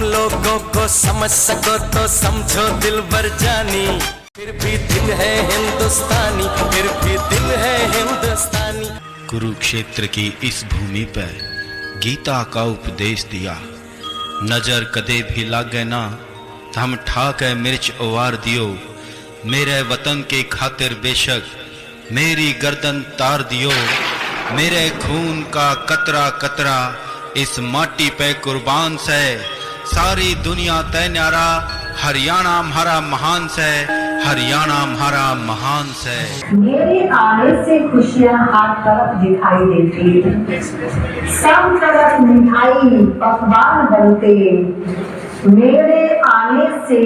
लोगों को समझ सको तो समझो दिलबर जानी, फिर भी दिल है हिंदुस्तानी, फिर भी दिल है हिंदुस्तानी। कुरुक्षेत्र की इस भूमि पर गीता का उपदेश दिया, नजर कदे भी लागे ना थम ठाक है मिर्च उवार दियो, मेरे वतन के खातिर बेशक मेरी गर्दन तार दियो, मेरे खून का कतरा कतरा इस माटी पे कुर्बान से, सारी दुनिया तय न्यारा हरियाणा हमारा महान से, हरियाणा हमारा महान से। मेरे आने से खुशियां हर तरफ दिखाई देती, सब तरफ मिठाई पकवान बनते, मेरे आने से।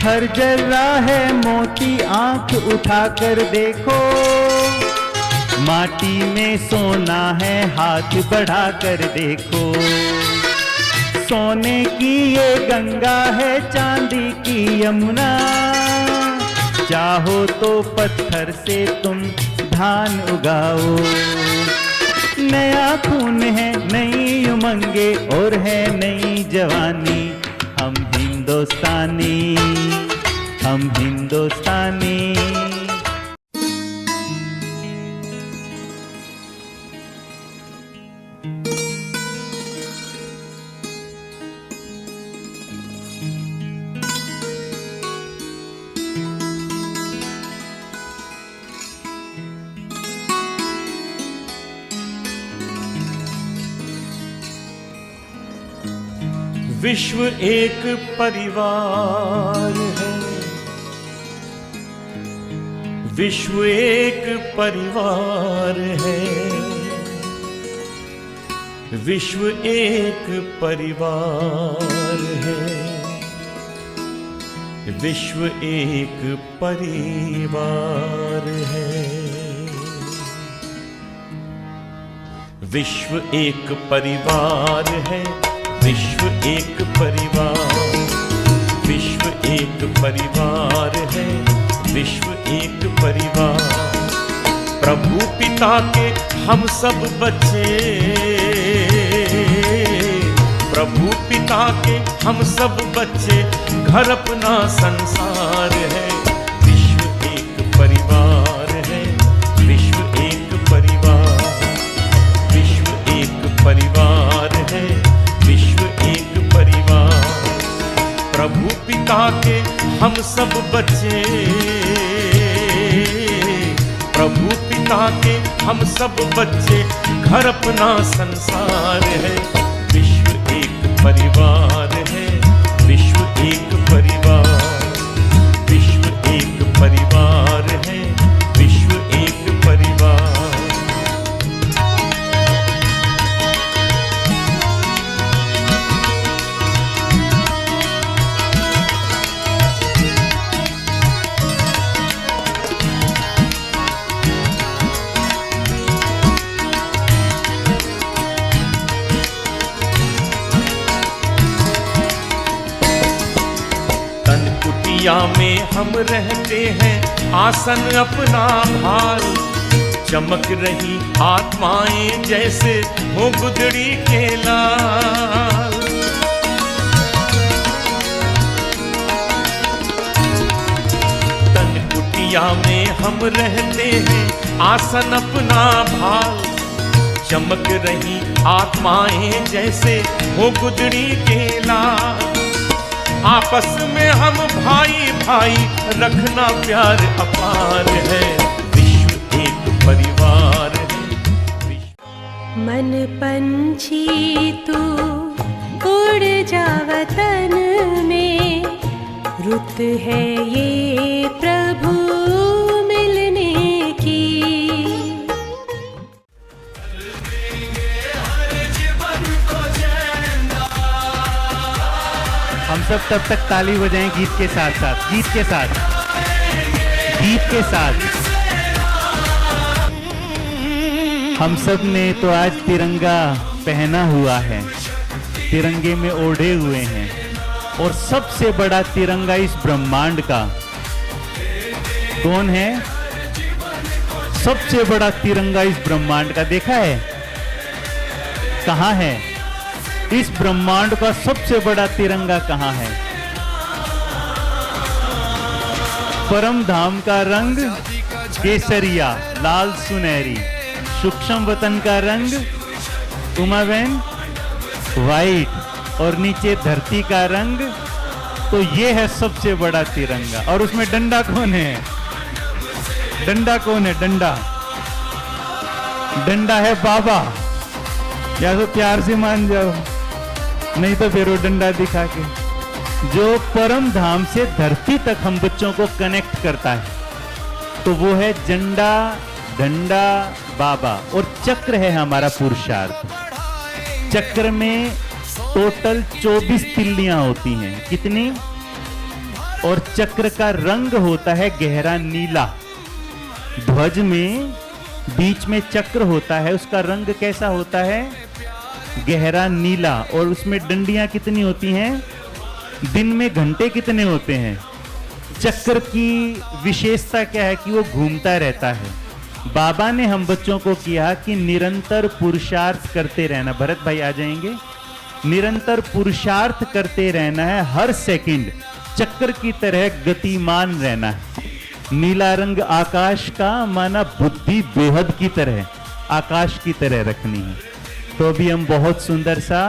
हर जर्रा है मोती आंख उठाकर देखो, माटी में सोना है हाथ बढ़ाकर देखो, सोने की ये गंगा है चांदी की यमुना, चाहो तो पत्थर से तुम धान उगाओ, नया खून है नई उमंगे और है नई जवानी, हम हिंदुस्तानी, हम हिंदुस्तानी। विश्व एक परिवार है, विश्व एक परिवार है, विश्व एक परिवार है, विश्व एक परिवार है, विश्व एक परिवार है, विश्व एक परिवार, विश्व एक परिवार है, विश्व एक परिवार, प्रभु पिता के हम सब बच्चे, प्रभु पिता के हम सब बच्चे, घर अपना संसार है, विश्व एक परिवार है, विश्व एक परिवार, विश्व एक परिवार है, विश्व एक परिवार, प्रभु पिता के हम सब बच्चे, प्रभु पिता के हम सब बच्चे, घर अपना संसार है, विश्व एक परिवार है, विश्व एक परिवार, विश्व एक परिवार है, विश्व एक परिवार। में हम रहते हैं आसन अपना भार, चमक रही आत्माएं जैसे हो गुदड़ी के लाल, तन कुटिया में हम रहते हैं आसन अपना भाल। चमक रही आत्माएं जैसे हो गुदड़ी के लाल। आपस में हम भाई भाई रखना प्यार अपार है। विश्व एक परिवार है। मन पंछी तू उड़ जा वतन में, रुत है ये प्रभु मिलने की। हम सब तब तक ताली बजाएं गीत के साथ साथ, गीत के साथ, गीत के साथ। हम सब ने तो आज तिरंगा पहना हुआ है, तिरंगे में ओढ़े हुए हैं। और सबसे बड़ा तिरंगा इस ब्रह्मांड का कौन है? सबसे बड़ा तिरंगा इस ब्रह्मांड का देखा है? कहां है? इस ब्रह्मांड का सबसे बड़ा तिरंगा कहां है? परम धाम का रंग केसरिया लाल सुनहरी, सूक्ष्म वतन का रंग उमाबेन वाइट, और नीचे धरती का रंग। तो ये है सबसे बड़ा तिरंगा। और उसमें डंडा कौन है? डंडा कौन है? डंडा डंडा है बाबा। या तो प्यार से मान जाओ, नहीं तो फिर वो डंडा दिखा के, जो परम धाम से धरती तक हम बच्चों को कनेक्ट करता है। तो वो है झंडा, डंडा, बाबा। और चक्र है हमारा पुरुषार्थ। चक्र में टोटल 24 तिल्लियां होती हैं। कितनी? और चक्र का रंग होता है गहरा नीला। ध्वज में बीच में चक्र होता है, उसका रंग कैसा होता है? गहरा नीला। और उसमें डंडियां कितनी होती हैं? दिन में घंटे कितने होते हैं? चक्र की विशेषता क्या है कि वो घूमता रहता है। बाबा ने हम बच्चों को किया कि निरंतर पुरुषार्थ करते रहना। भरत भाई आ जाएंगे। निरंतर पुरुषार्थ करते रहना है, हर सेकंड चक्र की तरह गतिमान रहना है। नीला रंग आकाश का, माना बुद्धि बेहद की तरह आकाश की तरह रखनी है। तो अभी हम बहुत सुंदर सा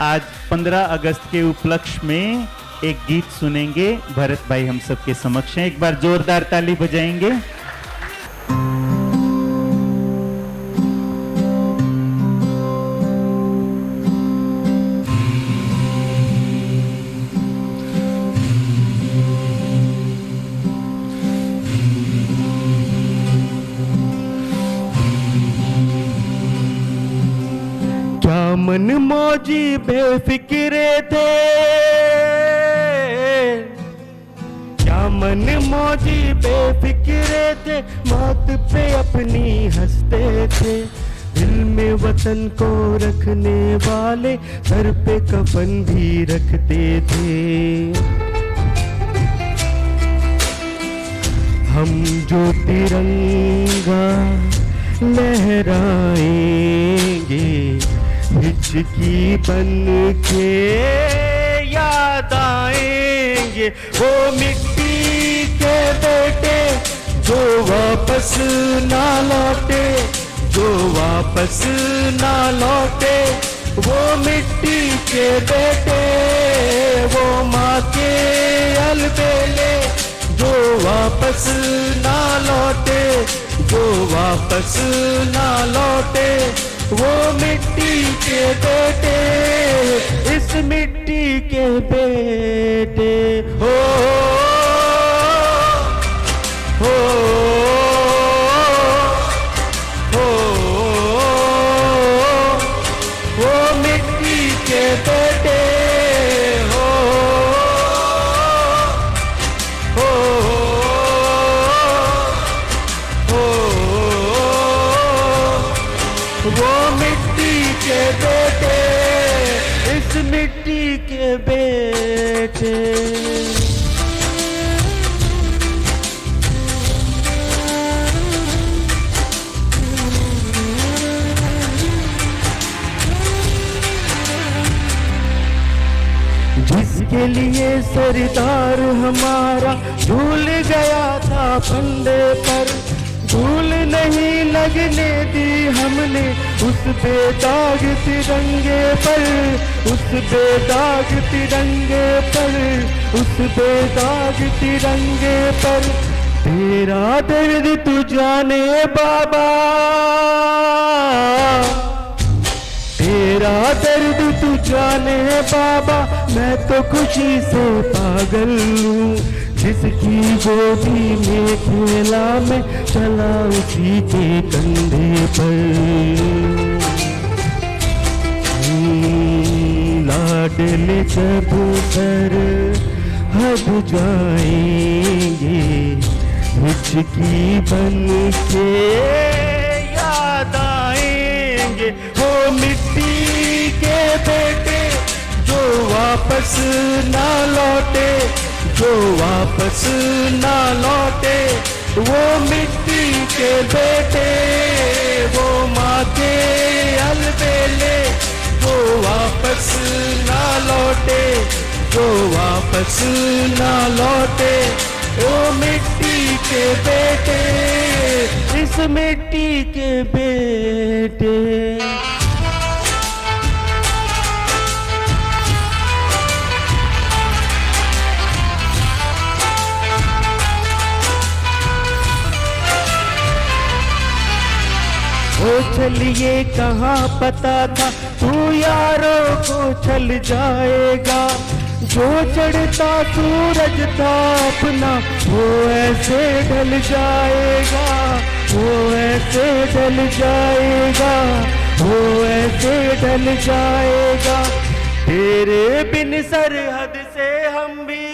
आज 15 अगस्त के उपलक्ष्य में एक गीत सुनेंगे। भरत भाई हम सबके समक्ष हैं, एक बार जोरदार ताली बजाएंगे। मन मौजी बेफिक्रे थे, क्या मन मौजी बेफिक्रे थे, मौत पे अपनी हंसते थे। दिल में वतन को रखने वाले सर पे कफन भी रखते थे। हम जो तिरंगा लहराएंगे, हिचकी बन के याद आएंगे। वो मिट्टी के बेटे जो वापस ना लौटे, जो वापस ना लौटे। वो मिट्टी के बेटे, वो माँ के अलबेले जो वापस ना लौटे, जो वापस ना लौटे। वो मिट्टी के बेटे, इस मिट्टी के बेटे हो हो हो। वो मिट्टी के बेटे हो हो हो। वो मिट्टी के बेटे, इस मिट्टी के बेटे। जिसके लिए सरदार हमारा झूल गया था फंदे पर, धूल नहीं लगने दी हमने उस बेदाग तिरंगे पर, उस बेदाग तिरंगे पर, उस बेदाग तिरंगे पर। तेरा दर्द तू जाने बाबा, तेरा दर्द तू जाने बाबा, मैं तो खुशी से पागल हूँ। जिसकी गोदी में खेला मैं चला उसी के कंधे पर। लाडले जब सर हद जाएंगे, हिचकी बन के याद आएंगे। वो मिट्टी के बेटे जो वापस ना लौटे, जो वापस ना लौटे। वो मिट्टी के बेटे, वो माँ के अलबेले जो वापस ना लौटे, जो वापस ना लौटे। वो मिट्टी के बेटे, इस मिट्टी के बेटे। ओ चलिए कहाँ पता था तू यारों को चल जाएगा। जो चढ़ता सूरज था अपना वो ऐसे ढल जाएगा, वो ऐसे ढल जाएगा, वो ऐसे ढल जाएगा। तेरे बिन सरहद से हम भी,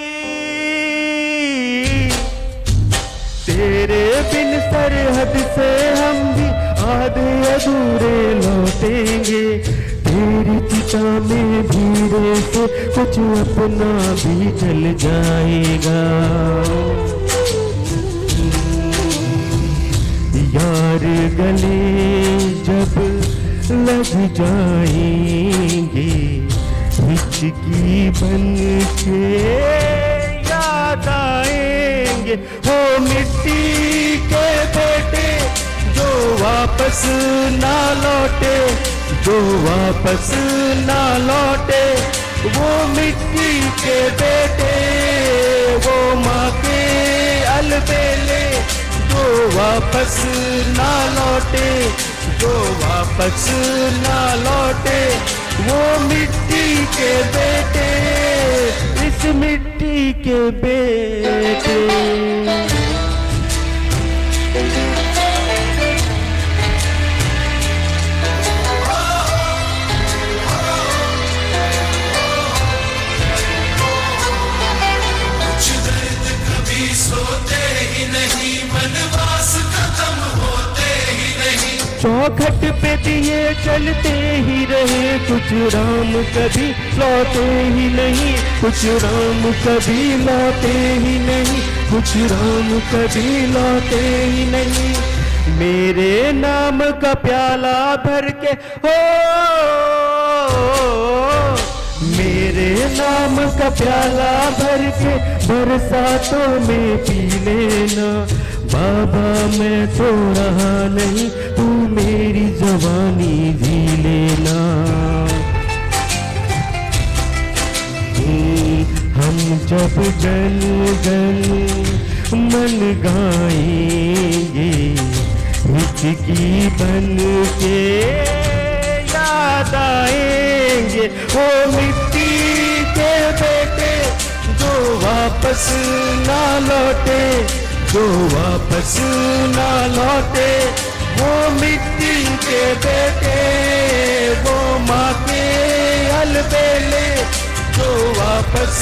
तेरे बिन सरहद से हम भी आधे अधूरे लौटेंगे। तेरी चिता में धीरे से कुछ अपना भी चल जाएगा। यार गले जब लग जाएंगे, हिचकी बन के याद आएंगे। हो मिट्टी के बेटे जो वापस ना लौटे, जो वापस ना लौटे। वो मिट्टी के बेटे, वो माँ के अलबेले जो वापस ना लौटे, जो वापस ना लौटे। वो मिट्टी के बेटे, इस मिट्टी के बेटे। सोते ही नहीं, वनवास खत्म होते ही नहीं। चौखट पे दिए चलते ही रहे, कुछ राम कभी लौटे ही नहीं, कुछ राम कभी लौटे ही नहीं, कुछ राम कभी लौटे ही नहीं। मेरे नाम का प्याला भर के हो, मेरे नाम का प्याला भर के बरसातों में पी लेना। बाबा मैं तो रहा नहीं, तू मेरी जवानी जी लेना। हम जब गन गन मन गाएंगे, हिचकी बन के याद आएंगे। वो मिट्टी के बेटे जो वापस ना लौटे, जो वापस ना लौटे। वो मिट्टी के बेटे, वो माँ के अलबेले जो वापस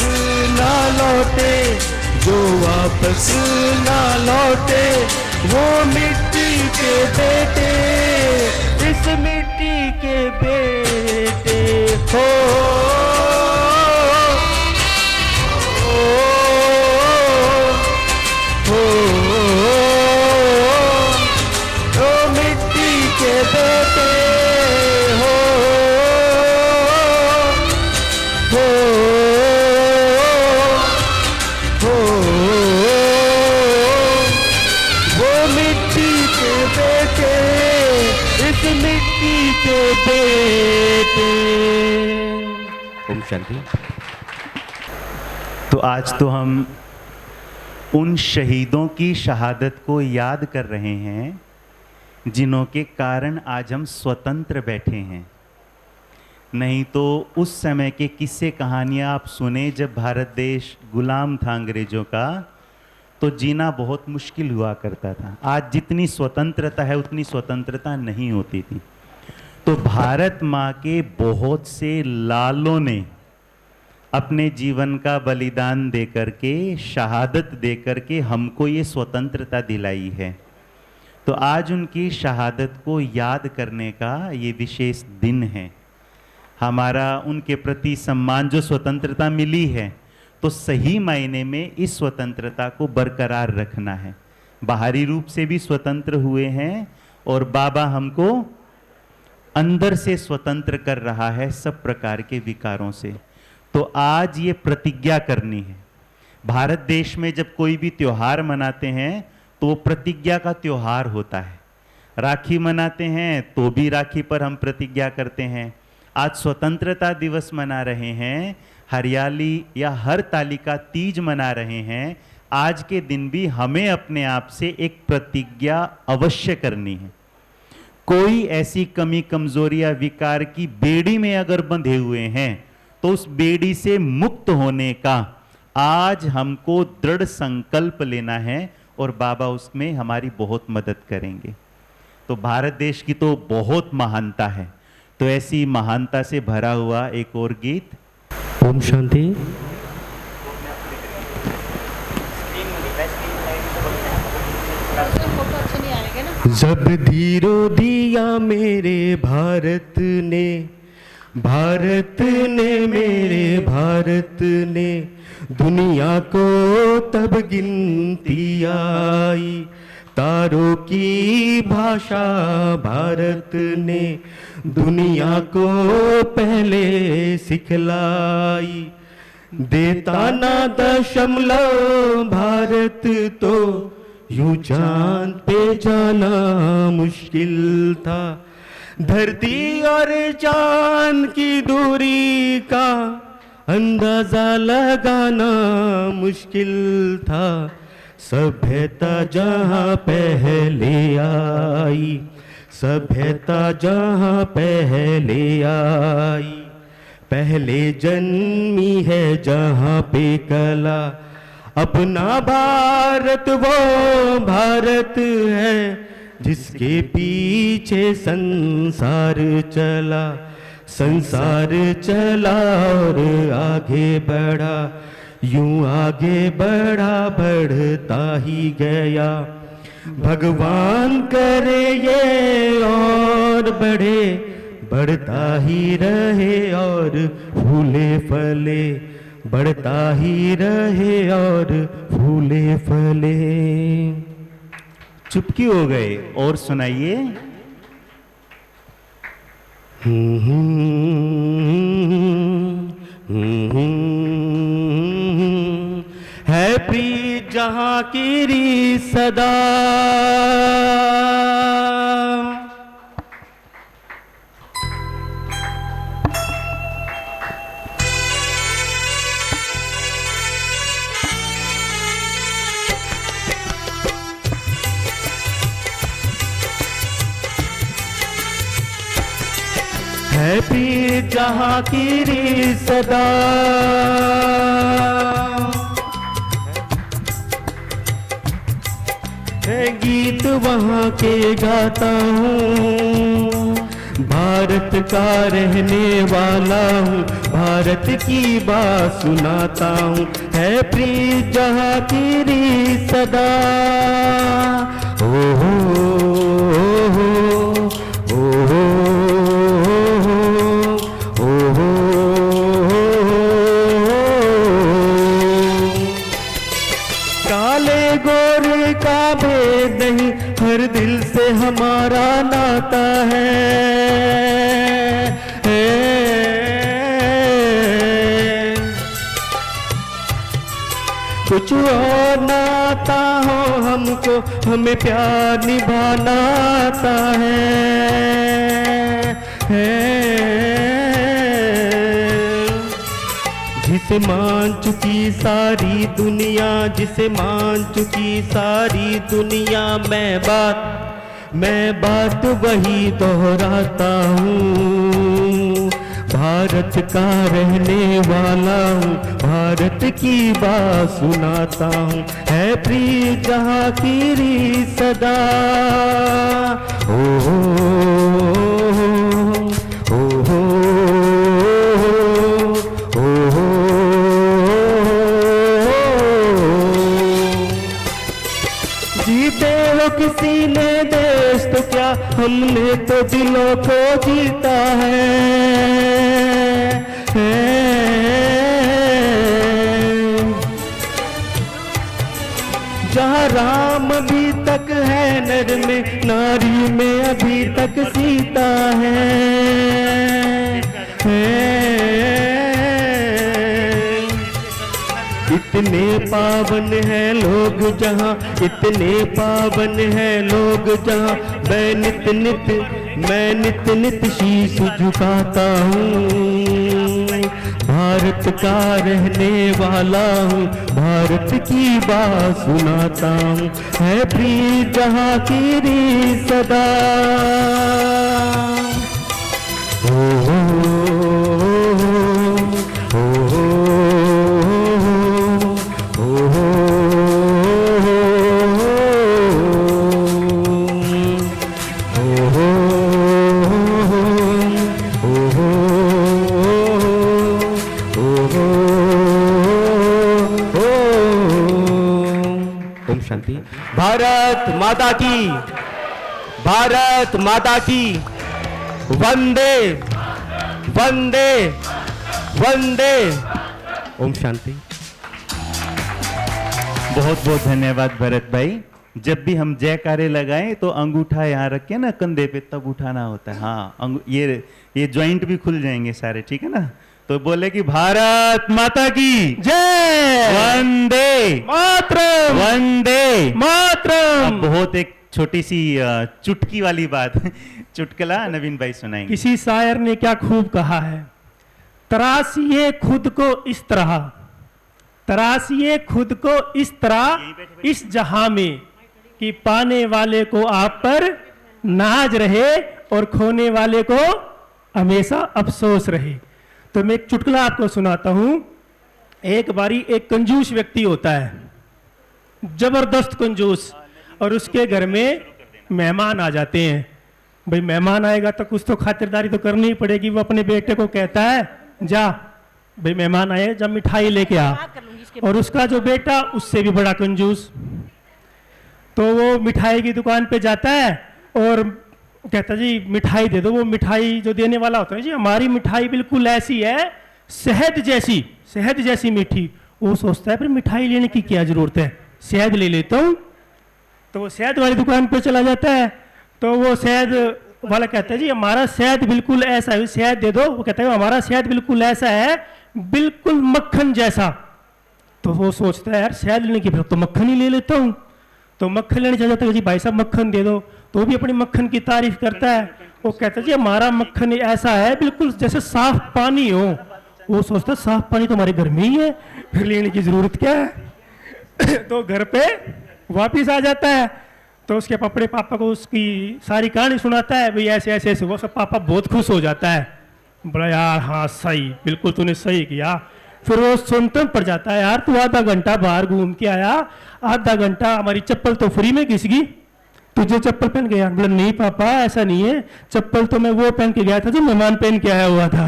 ना लौटे, जो वापस ना लौटे। वो मिट्टी के बेटे, इस मिट्टी के बेटे। हो मिट्टी के बेटे हो ओम शांति। तो आज तो हम उन शहीदों की शहादत को याद कर रहे हैं जिन्हों के कारण आज हम स्वतंत्र बैठे हैं। नहीं तो उस समय के किस्से कहानियाँ आप सुने, जब भारत देश गुलाम था अंग्रेजों का, तो जीना बहुत मुश्किल हुआ करता था। आज जितनी स्वतंत्रता है उतनी स्वतंत्रता नहीं होती थी। तो भारत माँ के बहुत से लालों ने अपने जीवन का बलिदान दे करके, शहादत दे करके हमको ये स्वतंत्रता दिलाई है। तो आज उनकी शहादत को याद करने का ये विशेष दिन है। हमारा उनके प्रति सम्मान, जो स्वतंत्रता मिली है, तो सही मायने में इस स्वतंत्रता को बरकरार रखना है। बाहरी रूप से भी स्वतंत्र हुए हैं और बाबा हमको अंदर से स्वतंत्र कर रहा है सब प्रकार के विकारों से। तो आज ये प्रतिज्ञा करनी है। भारत देश में जब कोई भी त्योहार मनाते हैं तो वो प्रतिज्ञा का त्योहार होता है। राखी मनाते हैं तो भी राखी पर हम प्रतिज्ञा करते हैं। आज स्वतंत्रता दिवस मना रहे हैं, हरियाली या हरतालिका तीज मना रहे हैं। आज के दिन भी हमें अपने आप से एक प्रतिज्ञा अवश्य करनी है। कोई ऐसी कमी, कमजोरी या विकार की बेड़ी में अगर बंधे हुए हैं तो उस बेड़ी से मुक्त होने का आज हमको दृढ़ संकल्प लेना है और बाबा उसमें हमारी बहुत मदद करेंगे। तो भारत देश की तो बहुत महानता है, तो ऐसी महानता से भरा हुआ एक और गीत। ओम शांति। जब धीरो दिया मेरे भारत ने, भारत ने मेरे भारत ने, दुनिया को तब गिनती आई। तारों की भाषा भारत ने दुनिया को पहले सिखलाई। देता ना दशमलव भारत तो यूं चांद पे जाना मुश्किल था। धरती और चांद की दूरी का अंदाजा लगाना मुश्किल था। सभ्यता जहाँ पहले आई, सभ्यता जहाँ पहले आई, पहले जन्मी है जहाँ पे कला। अपना भारत वो भारत है जिसके पीछे संसार चला। संसार चला और आगे बढ़ा, यूं आगे बढ़ा बढ़ता ही गया। भगवान करे ये और बढ़े, बढ़ता ही रहे और फूले फले, बढ़ता ही रहे और फूले फले। चुपकी हो गए, और सुनाइए। है प्रीत जहाँ की री सदा, है प्रीत जहाँ की री सदा। है गीत वहाँ के गाता हूँ, भारत का रहने वाला हूँ, भारत की बात सुनाता हूँ। है प्रीत जहाँ की री सदा। ओ हो हर दिल से हमारा नाता है। कुछ और नाता हो हमको, हमें प्यार निभाना आता है। जिसे मान चुकी सारी दुनिया, जिसे मान चुकी सारी दुनिया, मैं बात वही दोहराता हूँ। भारत का रहने वाला हूँ, भारत की बात सुनाता हूँ। है प्रिय जहाँ की री सदा, ओ हो ओ हो ओ हो। जीते हो किसी ने देश तो क्या, हमने तो दिलों को जीता है। जहाँ राम अभी तक है नर में, नारी में अभी तक सीता है। इतने पावन हैं लोग जहाँ, इतने पावन हैं लोग जहाँ, मैं नित नित शीश झुकाता हूँ। भारत का रहने वाला हूँ, भारत की बात सुनाता हूँ। है प्रिय जहाँ की री सदा, ओ हो ओ हो ओ हो ओ हो ओ हो ओम शांति। भारत माता की, भारत माता की, वंदे वंदे वंदे। ओम शांति। बहुत बहुत धन्यवाद भरत भाई। जब भी हम जयकारे लगाएं तो अंगूठा यहाँ रख के ना कंधे पे तब उठाना होता है। हाँ, ये जॉइंट भी खुल जाएंगे सारे, ठीक है ना। तो बोले कि भारत माता की जय, वंदे मातरम, वंदे मातरम। अब बहुत एक छोटी सी चुटकी वाली बात चुटकुला नवीन भाई सुनाएंगे। किसी शायर ने क्या खूब कहा है, तराशिए खुद को इस तरह, तराशिए खुद को इस तरह इस जहां में, कि पाने वाले को आप पर नाज रहे और खोने वाले को हमेशा अफसोस रहे। तो मैं एक चुटकुला आपको सुनाता हूं। एक बारी एक कंजूस व्यक्ति होता है, जबरदस्त कंजूस, और उसके घर में मेहमान आ जाते हैं। भाई मेहमान आएगा तो कुछ तो खातिरदारी तो करनी ही पड़ेगी। वो अपने बेटे को कहता है, जा भाई मेहमान आए, जब मिठाई लेके आ। और उसका जो बेटा उससे भी बड़ा कंजूस, तो वो मिठाई की दुकान पे जाता है और कहता जी मिठाई दे दो। वो मिठाई जो देने वाला होता है, जी हमारी मिठाई बिल्कुल ऐसी है, शहद जैसी मीठी। वो सोचता है फिर मिठाई लेने की क्या जरूरत है, शहद ले लेता हूँ। तो वो शहद वाली दुकान पे चला जाता है। तो वो शहद वाला कहता है जी हमारा शहद बिल्कुल ऐसा है, शहद दे दो। वो कहता है हमारा शहद बिल्कुल ऐसा है, बिल्कुल मक्खन जैसा। तो वो सोचता है यार शहद लेने की फिर तो मक्खन ही ले लेता हूँ। तो मक्खन लेने चला जाता है, जी भाई साहब मक्खन दे दो। तो वो भी अपनी मक्खन की तारीफ करता है। वो कहता है जी हमारा मक्खन ऐसा है बिल्कुल जैसे साफ पानी हो। वो सोचता है साफ पानी तो हमारे घर में ही है, फिर लेने की जरूरत क्या है। तो घर पे वापिस आ जाता है। तो उसके पापा को उसकी सारी कहानी सुनाता है, भाई ऐसे ऐसे ऐसे। वो सब पापा बहुत खुश हो जाता है, बोला यार हाँ सही, बिल्कुल तूने सही किया। फिर वो सुनते पड़ जाता है, यार तू आधा घंटा बाहर घूम के आया, आधा घंटा हमारी चप्पल तो फ्री में घिस गई, तुझे चप्पल पहन गया। बोला नहीं पापा ऐसा नहीं है, चप्पल तो मैं वो पहन के गया था जो मेहमान पहन के आया हुआ था।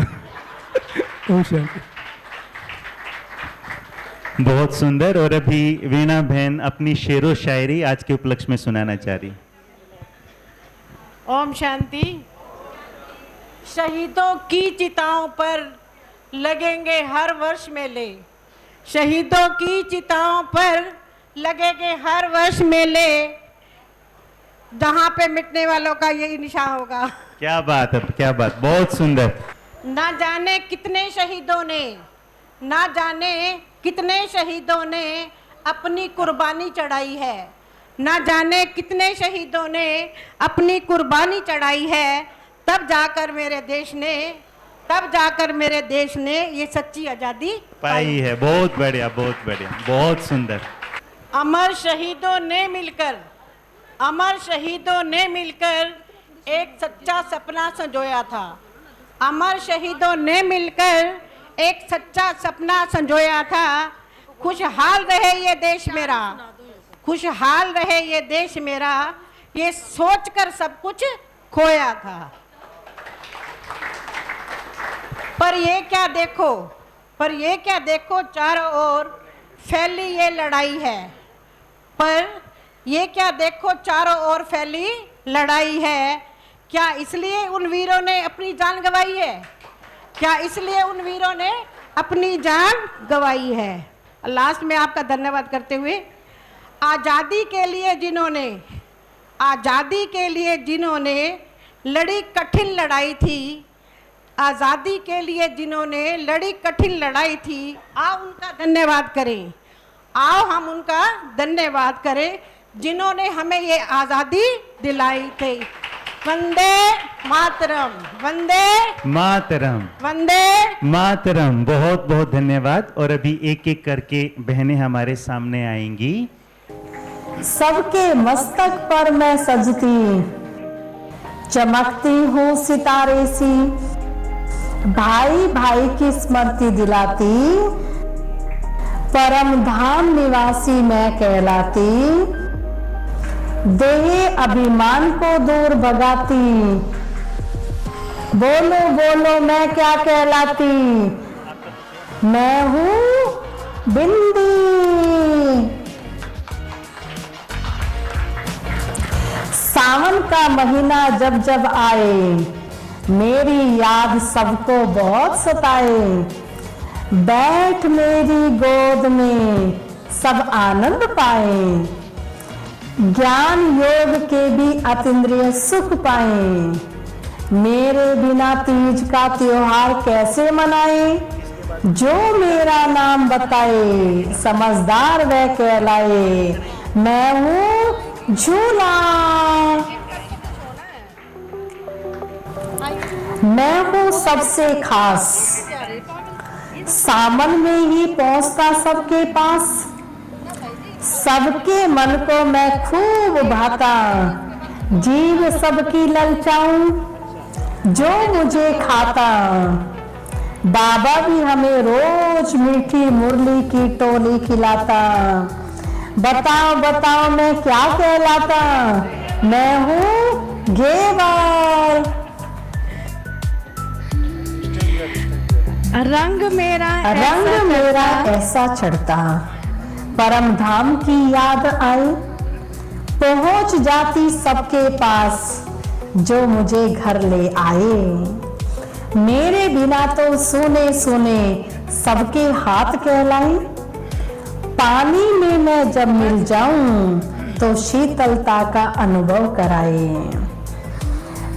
बहुत सुंदर। और अभी वीणा बहन अपनी शेरो शायरी आज के उपलक्ष्य में सुनाना चाह रही। ओम शांति। शहीदों की चिताओं पर लगेंगे हर वर्ष मेले, शहीदों की चिताओं पर लगेंगे हर वर्ष मेले, जहां पे मिटने वालों का यही निशान होगा। क्या बात है, क्या बात, बहुत सुंदर। ना जाने कितने शहीदों ने, ना जाने कितने शहीदों ने अपनी कुर्बानी चढ़ाई है, ना जाने कितने शहीदों ने अपनी कुर्बानी चढ़ाई है, तब जाकर मेरे देश ने तब जाकर मेरे देश ने ये सच्ची आजादी पाई है। बहुत बढ़िया, बहुत बढ़िया, बहुत सुंदर। अमर शहीदों ने मिलकर एक सच्चा सपना संजोया था। अमर शहीदों ने मिलकर एक सच्चा सपना संजोया था। खुशहाल रहे ये देश मेरा, खुशहाल रहे ये देश मेरा, ये सोचकर सब कुछ खोया था। पर ये क्या देखो चारों ओर फैली ये लड़ाई है। पर ये क्या देखो चारों ओर फैली लड़ाई है। क्या इसलिए उन वीरों ने अपनी जान गंवाई है? क्या इसलिए उन वीरों ने अपनी जान गंवाई है? लास्ट में आपका धन्यवाद करते हुए, आज़ादी के लिए जिन्होंने लड़ी कठिन लड़ाई थी, आज़ादी के लिए जिन्होंने लड़ी कठिन लड़ाई थी, आओ उनका धन्यवाद करें। आओ हम उनका धन्यवाद करें जिन्होंने हमें ये आज़ादी दिलाई थी। वंदे मातरम, वंदे मातरम, वंदे मातरम। बहुत बहुत धन्यवाद। और अभी एक एक करके बहनें हमारे सामने आएंगी। सबके मस्तक पर मैं सजती, चमकती हूँ सितारे सी, भाई भाई की स्मृति दिलाती, परम धाम निवासी मैं कहलाती, देह अभिमान को दूर भगाती, बोलो बोलो मैं क्या कहलाती, मैं हूँ बिंदी। सावन का महीना जब जब आए, मेरी याद सबको बहुत सताए, बैठ मेरी गोद में सब आनंद पाए, ज्ञान योग के भी अतीन्द्रिय सुख पाए। मेरे बिना तीज का त्योहार कैसे मनाए, जो मेरा नाम बताए समझदार वह कहलाए, मैं हूँ झूला। मैं हूँ सबसे खास, सावन में ही पहुंचता सबके पास, सबके मन को मैं खूब भाता, जीव सबकी ललचाऊं जो मुझे खाता। बाबा भी हमें रोज मीठी मुरली की टोली खिलाता, बताओ बताओ मैं क्या कहलाता, मैं हूँ घेवर। रंग मेरा ऐसा चढ़ता, परम धाम की याद आई, पहुंच जाती सबके पास जो मुझे घर ले आए। मेरे बिना तो सुने सुने सबके हाथ कहलाई, पानी में मैं जब मिल जाऊं तो शीतलता का अनुभव कराए।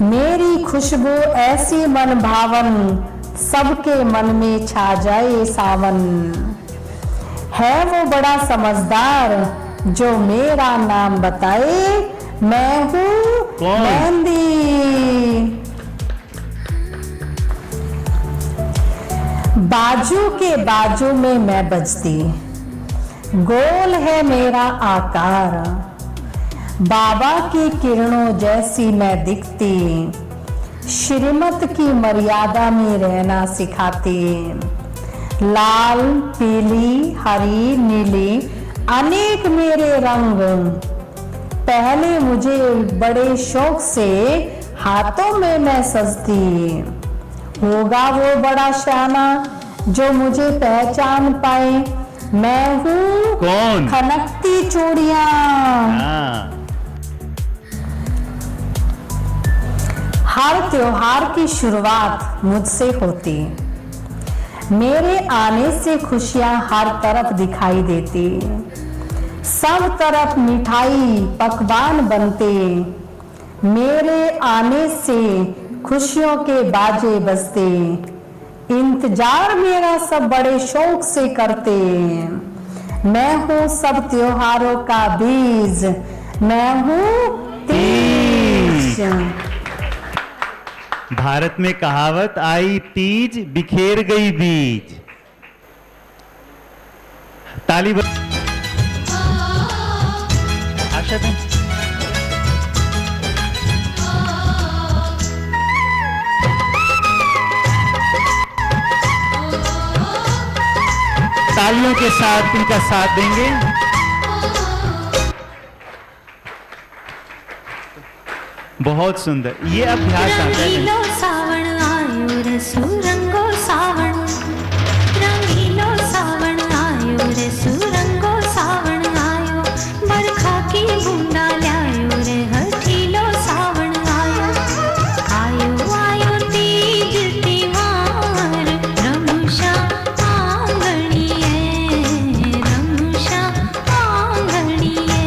मेरी खुशबू ऐसी मन भावन, सबके मन में छा जाए सावन। है वो बड़ा समझदार जो मेरा नाम बताए, मैं हूँ मेहंदी। बाजू के बाजू में मैं बजती, गोल है मेरा आकार, बाबा की किरणों जैसी मैं दिखती, श्रीमत की मर्यादा में रहना सिखाती। लाल पीली हरी नीली अनेक मेरे रंग, पहले मुझे बड़े शौक से हाथों में मैं सजती। होगा वो बड़ा शाना जो मुझे पहचान पाए, मैं हूँ कौन? खनकती चूड़ियां। हर त्योहार की शुरुआत मुझसे होती, मेरे आने से खुशियां हर तरफ दिखाई देती, सब तरफ मिठाई पकवान बनते, मेरे आने से खुशियों के बाजे बजते, इंतजार मेरा सब बड़े शौक से करते। मैं हूँ सब त्योहारों का बीज, मैं हूँ तीज। भारत में कहावत आई तीज बिखेर गई बीज। ताली आशा दें। तालियों के साथ इनका साथ देंगे। बहुत सुंदर ये अभ्यास आता है। रंगीलो सावण आयो रे सुरंगो सावण, रंगीलो सावण आयो रे सुरंगो सावण आयो, बरखा की बूंदा लायो रे हठीलो सावण आयो, आयो आयो तीज त्योहार रमुषा आंगणीए, रमुषा आंगणीए,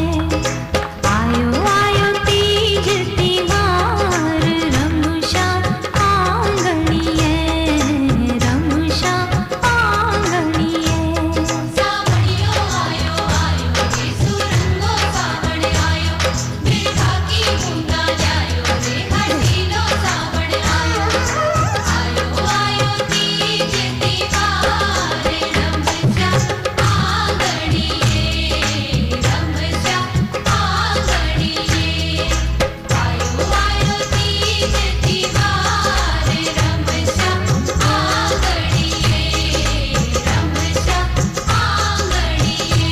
आयो आयो तीज त्योहार रमुषा आंगणीए, रमुषा आंगणीए। सावणियो आयो आयो रे सुरंगो सावण आयो, बिरखा की बूंदा जायो रे हठीलो सावण आयो, आयो आयो तीज त्योहार रमुषा आंगणीए, रमुषा आंगणीए, आयो आयो तीज त्योहार रमुषा आंगणीए, रमुषा आंगणीए।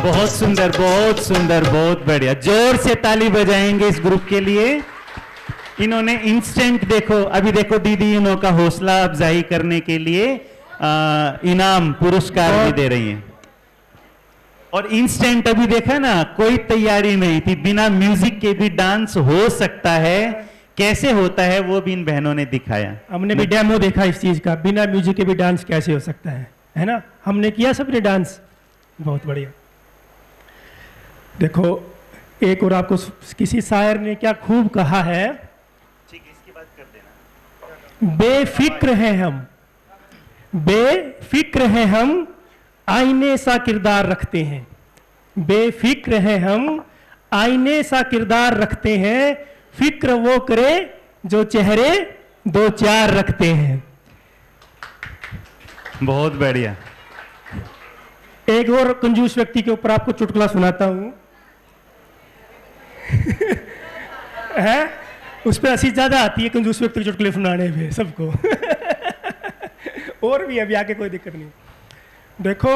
बहुत सुंदर, बहुत सुंदर, बहुत बढ़िया। जोर से ताली बजाएंगे इस ग्रुप के लिए। इन्होंने इंस्टेंट देखो, अभी देखो दीदी इन्हों का हौसला अफजाई करने के लिए इनाम पुरस्कार भी दे रही हैं। और इंस्टेंट अभी देखा ना, कोई तैयारी नहीं थी, बिना म्यूजिक के भी डांस हो सकता है। कैसे होता है वो भी इन बहनों ने दिखाया। हमने भी डेमो देखा इस चीज का, बिना म्यूजिक के भी डांस कैसे हो सकता है ना। हमने किया सबने डांस, बहुत बढ़िया। देखो एक और आपको किसी शायर ने क्या खूब कहा है, ठीक है इसकी बात कर देना। बेफिक्र हैं हम, बेफिक्र हैं हम, आईने सा किरदार रखते हैं, बेफिक्र हैं हम, आईने सा किरदार रखते हैं, फिक्र वो करे जो चेहरे दो चार रखते हैं। बहुत बढ़िया। एक और कंजूस व्यक्ति के ऊपर आपको चुटकुला सुनाता हूं। है उस पर हंसी ज्यादा आती है कंजूस व्यक्ति के चुटकुले सुनाने में सबको। और भी अभी आगे कोई दिक्कत नहीं। देखो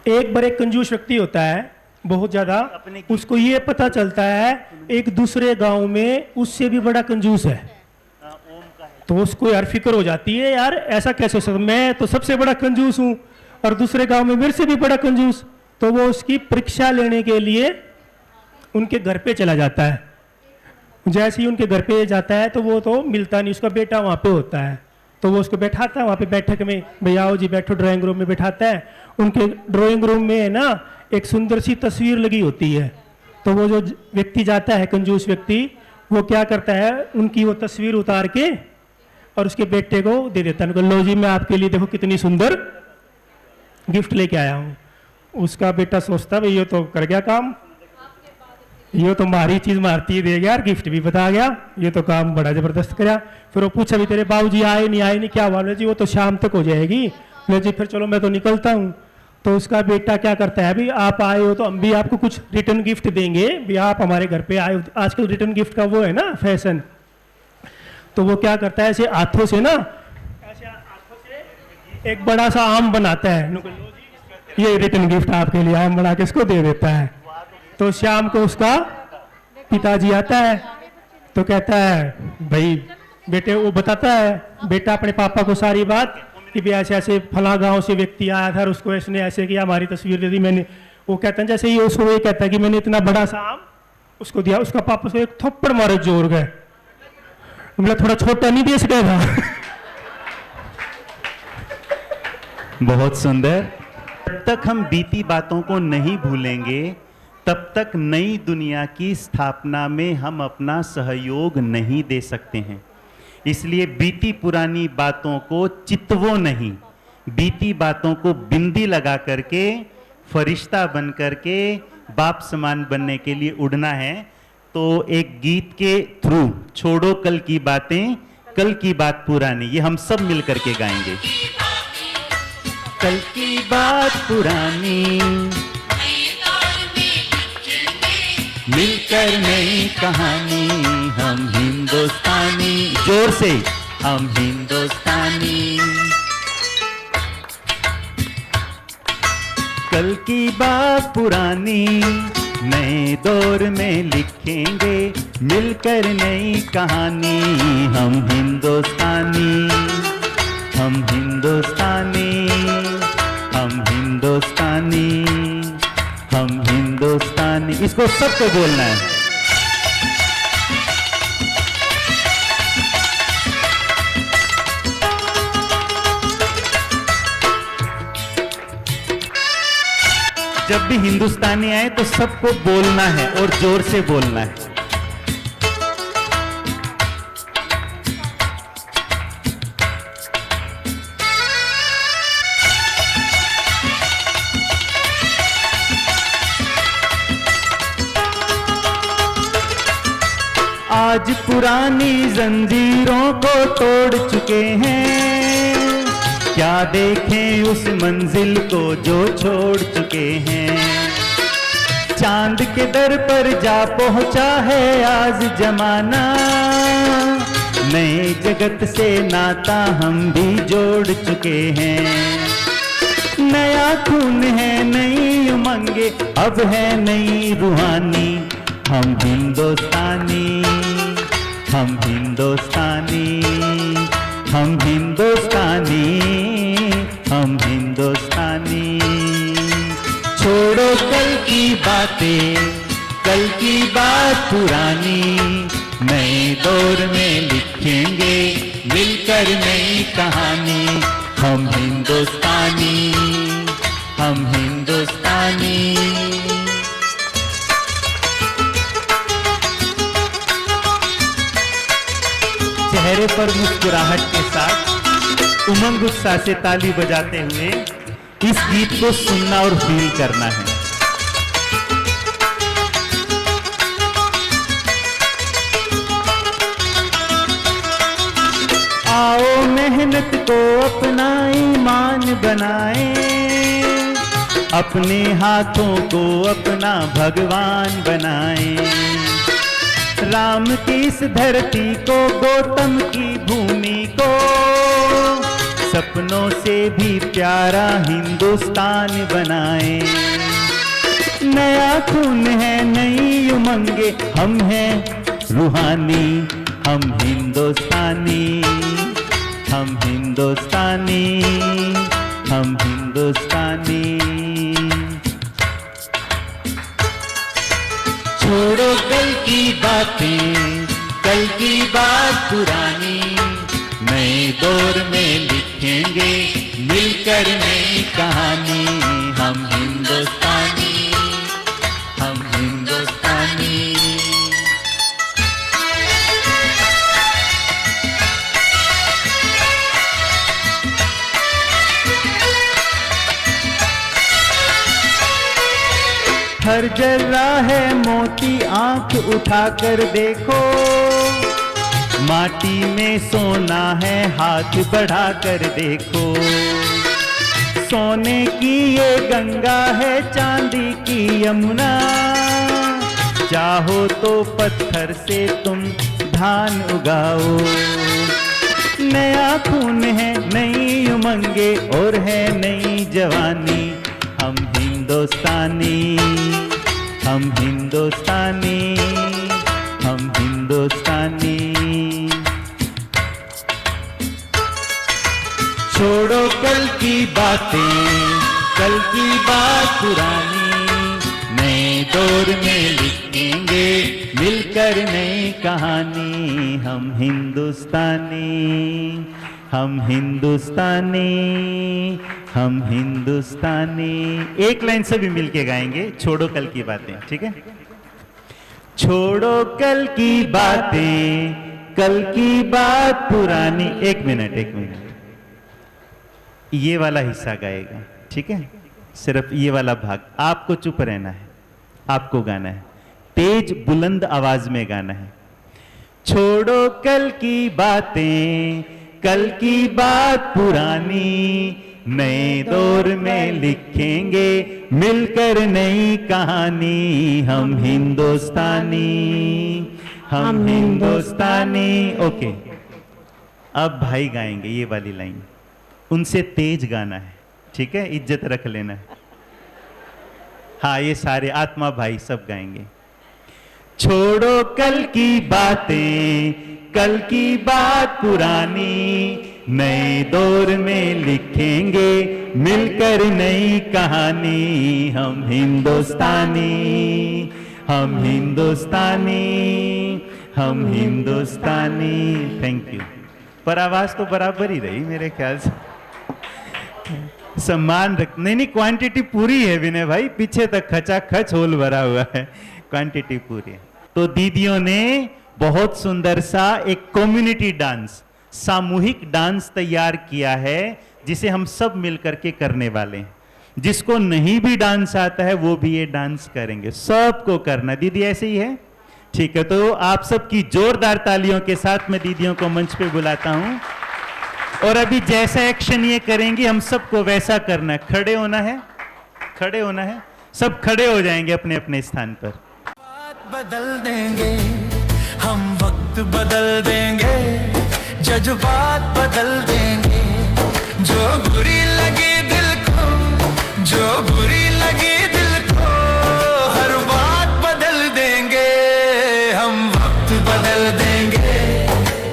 एक बार एक कंजूस व्यक्ति होता है बहुत ज्यादा, उसको ये पता चलता है एक दूसरे गांव में उससे भी बड़ा कंजूस है, तो उसको यार फिक्र हो जाती है, यार ऐसा कैसे हो सकता, मैं तो सबसे बड़ा कंजूस हूं और दूसरे गांव में मेरे से भी बड़ा कंजूस। तो वो उसकी परीक्षा लेने के लिए उनके घर पे चला जाता है। जैसे ही उनके घर पे जाता है तो वो तो मिलता नहीं, उसका बेटा वहाँ पे होता है, तो वो उसको बैठाता है वहाँ पे बैठक में, भैया आओ जी बैठो, ड्राइंग रूम में बैठाता है। उनके ड्राइंग रूम में है ना एक सुंदर सी तस्वीर लगी होती है, तो वो जो व्यक्ति जाता है कंजूस व्यक्ति, वो क्या करता है उनकी वो तस्वीर उतार के और उसके बेटे को दे देता है, लो जी मैं आपके लिए देखो कितनी सुंदर गिफ्ट लेके आया हूँ। उसका बेटा सोचता भाई ये तो कर गया काम, ये तो मारी चीज मारती दे गया, गिफ्ट भी बता गया, ये तो काम बड़ा जबरदस्त कराया। फिर वो पूछा भी तेरे बाबूजी आए नहीं, क्या हुआ जी, वो तो शाम तक हो जाएगी। ले जी फिर चलो मैं तो निकलता हूँ। तो उसका बेटा क्या करता है, अभी आप आए हो तो हम भी आपको कुछ रिटर्न गिफ्ट देंगे, भी आप हमारे घर पे आए हो, आजकल रिटर्न गिफ्ट का वो है ना फैशन। तो वो क्या करता है ऐसे हाथों से ना, ऐसे हाथों से एक बड़ा सा आम बनाता है, ये रिटर्न गिफ्ट आपके लिए आम बना के इसको दे देता है। तो शाम को उसका पिताजी आता है तो कहता है भाई बेटे, वो बताता है बेटा अपने पापा को सारी बात कि भी ऐसे ऐसे फला गांव से व्यक्ति आया था और उसको इसने ऐसे किया, हमारी तस्वीर दे दी मैंने। वो कहता है जैसे ही उसको ये कहता है कि मैंने इतना बड़ा सा आम उसको दिया, उसका पापा उसको एक थप्पड़ मारे जोर गए, मतलब थोड़ा छोटा नहीं दे सकेगा। बहुत सुंदर। जब तक हम बीती बातों को नहीं भूलेंगे तब तक नई दुनिया की स्थापना में हम अपना सहयोग नहीं दे सकते हैं। इसलिए बीती पुरानी बातों को चितवो नहीं, बीती बातों को बिंदी लगा करके फरिश्ता बन करके बाप समान बनने के लिए उड़ना है। तो एक गीत के थ्रू छोड़ो कल की बातें, कल की बात पुरानी, ये हम सब मिल करके गाएंगे। कल की बात पुरानी मिलकर नई कहानी, हम हिंदुस्तानी, जोर से हम हिंदुस्तानी। कल की बात पुरानी नए दौर में लिखेंगे, मिलकर नई कहानी, हम हिंदुस्तानी, हम हिंदुस्तानी, हम हिंदुस्तानी, हम हिंदुस्तानी। इसको सबको बोलना है। जब भी हिंदुस्तानी आए तो सबको बोलना है और जोर से बोलना है। आज पुरानी जंजीरों को तोड़ चुके हैं, क्या देखें उस मंजिल को जो छोड़ चुके हैं। चांद के दर पर जा पहुंचा है आज जमाना, नए जगत से नाता हम भी जोड़ चुके हैं। नया खून है, नई उमंगे, अब है नई रूहानी, हम हिंदुस्तानी, हम हिंदुस्तानी, हम हिंदुस्तानी, हम हिंदुस्तानी। छोड़ो कल की बातें, कल की बात पुरानी, नए दौर में लिखेंगे मिलकर नई कहानी, हम हिंदुस्तानी, हम हिंदुस्तानी। चेहरे पर मुस्कुराहट के साथ उमंग उत्साह से ताली बजाते हुए इस गीत को सुनना और फील करना है। आओ मेहनत को अपना ईमान बनाएं, अपने हाथों को अपना भगवान बनाएं। राम की इस धरती को, गौतम की भूमि को, सपनों से भी प्यारा हिंदुस्तान बनाए। नया खून है, नई उमंगे, हम हैं रूहानी, हम हिंदुस्तानी, हम हिंदुस्तानी, हम हिंदुस्तानी। छोड़ो कल की बातें, कल की बात पुरानी, नए दौर में लिखेंगे मिलकर नई कहानी, हम हिंदुस्तानी, हम हिंदुस्तानी। हर जर्रा है मोती, आंख उठाकर देखो, माटी में सोना है, हाथ बढ़ाकर देखो। सोने की ये गंगा है, चांदी की यमुना, चाहो तो पत्थर से तुम धान उगाओ। नया खून है, नई उमंगे और है नई जवानी, हम हिंदुस्तानी, हम हिंदुस्तानी, हम हिंदुस्तानी। छोड़ो कल की बातें, कल की बात पुरानी, नए दौर में लिखेंगे मिलकर नई कहानी, हम हिंदुस्तानी, हम हिंदुस्तानी, हम हिंदुस्तानी। एक लाइन से भी मिलके गाएंगे, छोड़ो कल की बातें, ठीक है। छोड़ो कल की बातें, कल की बात पुरानी। एक मिनट, एक मिनट, ये वाला हिस्सा गाएगा, ठीक है। सिर्फ ये वाला भाग, आपको चुप रहना है, आपको गाना है। तेज बुलंद आवाज में गाना है। छोड़ो कल की बातें, कल की बात पुरानी, नए दौर में लिखेंगे मिलकर नई कहानी। हम हिंदुस्तानी, हम हिंदुस्तानी। ओके, अब भाई गाएंगे ये वाली लाइन, उनसे तेज गाना है, ठीक है, इज्जत रख लेना है। हाँ, ये सारे आत्मा भाई सब गाएंगे। छोड़ो कल की बातें, कल की बात पुरानी, नए दौर में लिखेंगे मिलकर नई कहानी। हम हिंदुस्तानी, हम हिंदुस्तानी, हम हिंदुस्तानी। Thank you. पर आवाज तो बराबर ही रही मेरे ख्याल से। सम्मान रख, नहीं क्वांटिटी पूरी है विनय भाई, पीछे तक खचा खच होल भरा हुआ है, क्वांटिटी पूरी है। तो दीदियों ने बहुत सुंदर सा एक कम्युनिटी डांस, सामूहिक डांस तैयार किया है, जिसे हम सब मिलकर के करने वाले हैं। जिसको नहीं भी डांस आता है वो भी ये डांस करेंगे, सबको करना। दीदी ऐसे ही है, ठीक है। तो आप सबकी जोरदार तालियों के साथ मैं दीदियों को मंच पे बुलाता हूं, और अभी जैसा एक्शन ये करेंगे हम सबको वैसा करना है। खड़े होना है, खड़े होना है, सब खड़े हो जाएंगे अपने अपने स्थान पर। बात बदल देंगे हम, वक्त बदल देंगे, जज्बात बदल देंगे। जो बुरी लगी दिल को, जो बुरी लगी दिल को, हर बात बदल देंगे हम। वक्त बदल देंगे,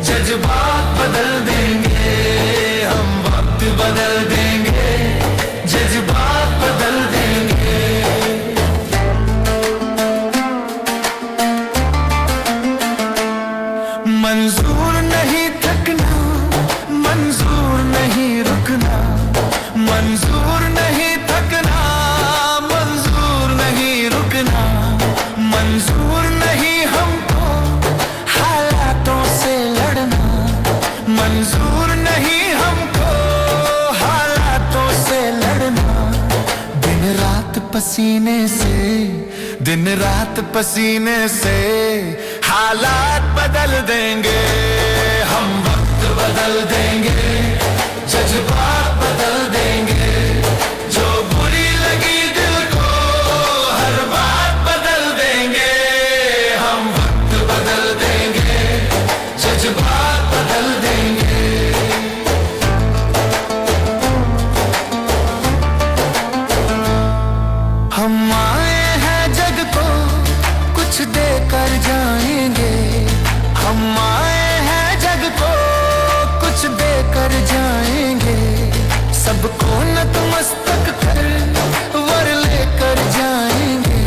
जज्बात बदल देंगे हम। वक्त बदल देंगे, जज्बात बदल देंगे। मंजूर नहीं थकना, मंजूर नहीं रुकना, मंजूर नहीं थकना, मंजूर नहीं रुकना, मंजूर नहीं हमको हालातों से लड़ना, मंजूर नहीं हमको हालातों से लड़ना। दिन रात पसीने से, दिन रात पसीने से हालात बदल देंगे हम। वक्त बदल देंगे, जज्बात बदल देंगे। जो बुरी लगी दिल को, हर बात बदल देंगे हम। वक्त बदल देंगे, जज्बात बदल देंगे। हम आए हैं जग को कुछ देकर जाएंगे, हम आए हैं जग को कुछ देकर जाएंगे। सबको नतमस्तक कर वर लेकर जाएंगे,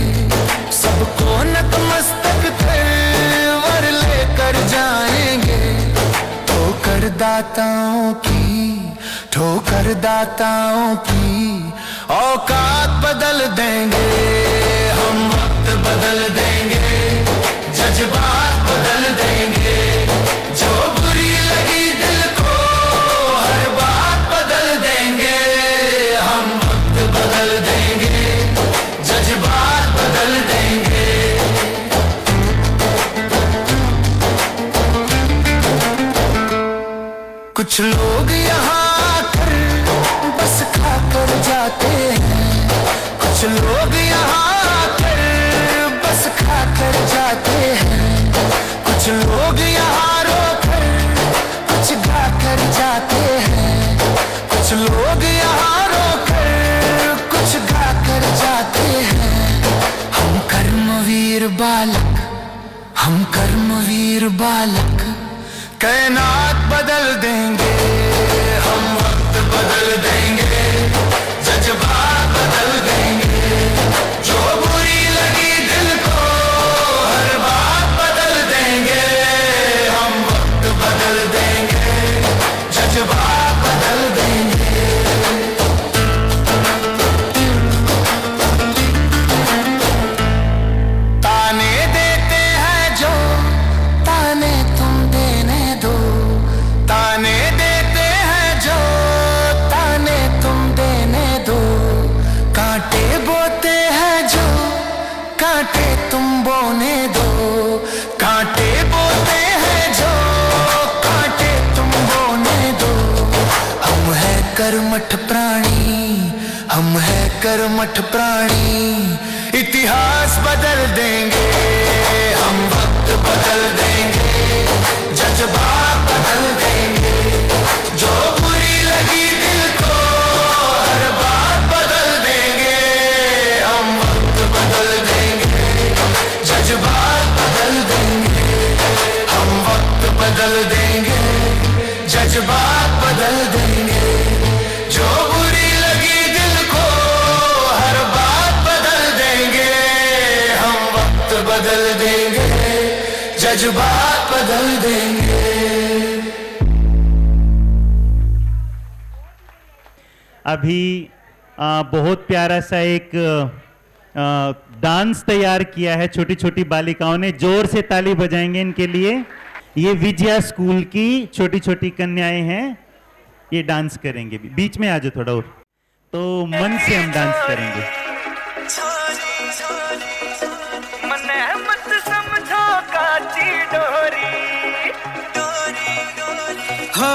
सबको नतमस्तक कर वर लेकर जाएंगे। ठोकर दाताओं की, ठोकर दाताओं की औकात बदल देंगे हम। वक्त बदल देंगे, जज्बात बदल देंगे। जो बुरी लगी दिल को, हर बात बदल देंगे हम। वक्त बदल देंगे, जज्बात बदल देंगे। कुछ लोग यहाँ आकर बस खाकर जाते हैं, कुछ लोग यहाँ आकर बस खाकर जाते हैं। कुछ लोग यहाँ रोकर कुछ गाकर जाते हैं, कुछ लोग यहाँ रोकर कुछ गाकर जाते हैं। हम कर्मवीर बालक, हम कर्मवीर बालक कायनात बदल देंगे हम। वक्त बदल देंगे, जज्बात बदल देंगे। जो बुरी लगी दिल को, हर बात कर्मठ प्राणी, हम है कर्मठ प्राणी। इतिहास बदल देंगे, हम वक्त बदल देंगे, जज्बात बदल देंगे। जो बुरी लगी दिल को हर बात बदल देंगे, हम वक्त बदल देंगे, जज्बात बदल देंगे। हम वक्त बदल देंगे, जज्बात बदल देंगे। जो बुरी लगी दिल को हर बात बदल देंगे, हम वक्त बदल देंगे, जज्बात बदल देंगे। अभी बहुत प्यारा सा एक डांस तैयार किया है छोटी छोटी बालिकाओं ने। जोर से ताली बजाएंगे इनके लिए। ये विजया स्कूल की छोटी छोटी कन्याएं हैं, ये डांस करेंगे। बीच में आ जाओ थोड़ा और, तो मन से हम डांस करेंगे। मने मत समझो काची डोरी, हो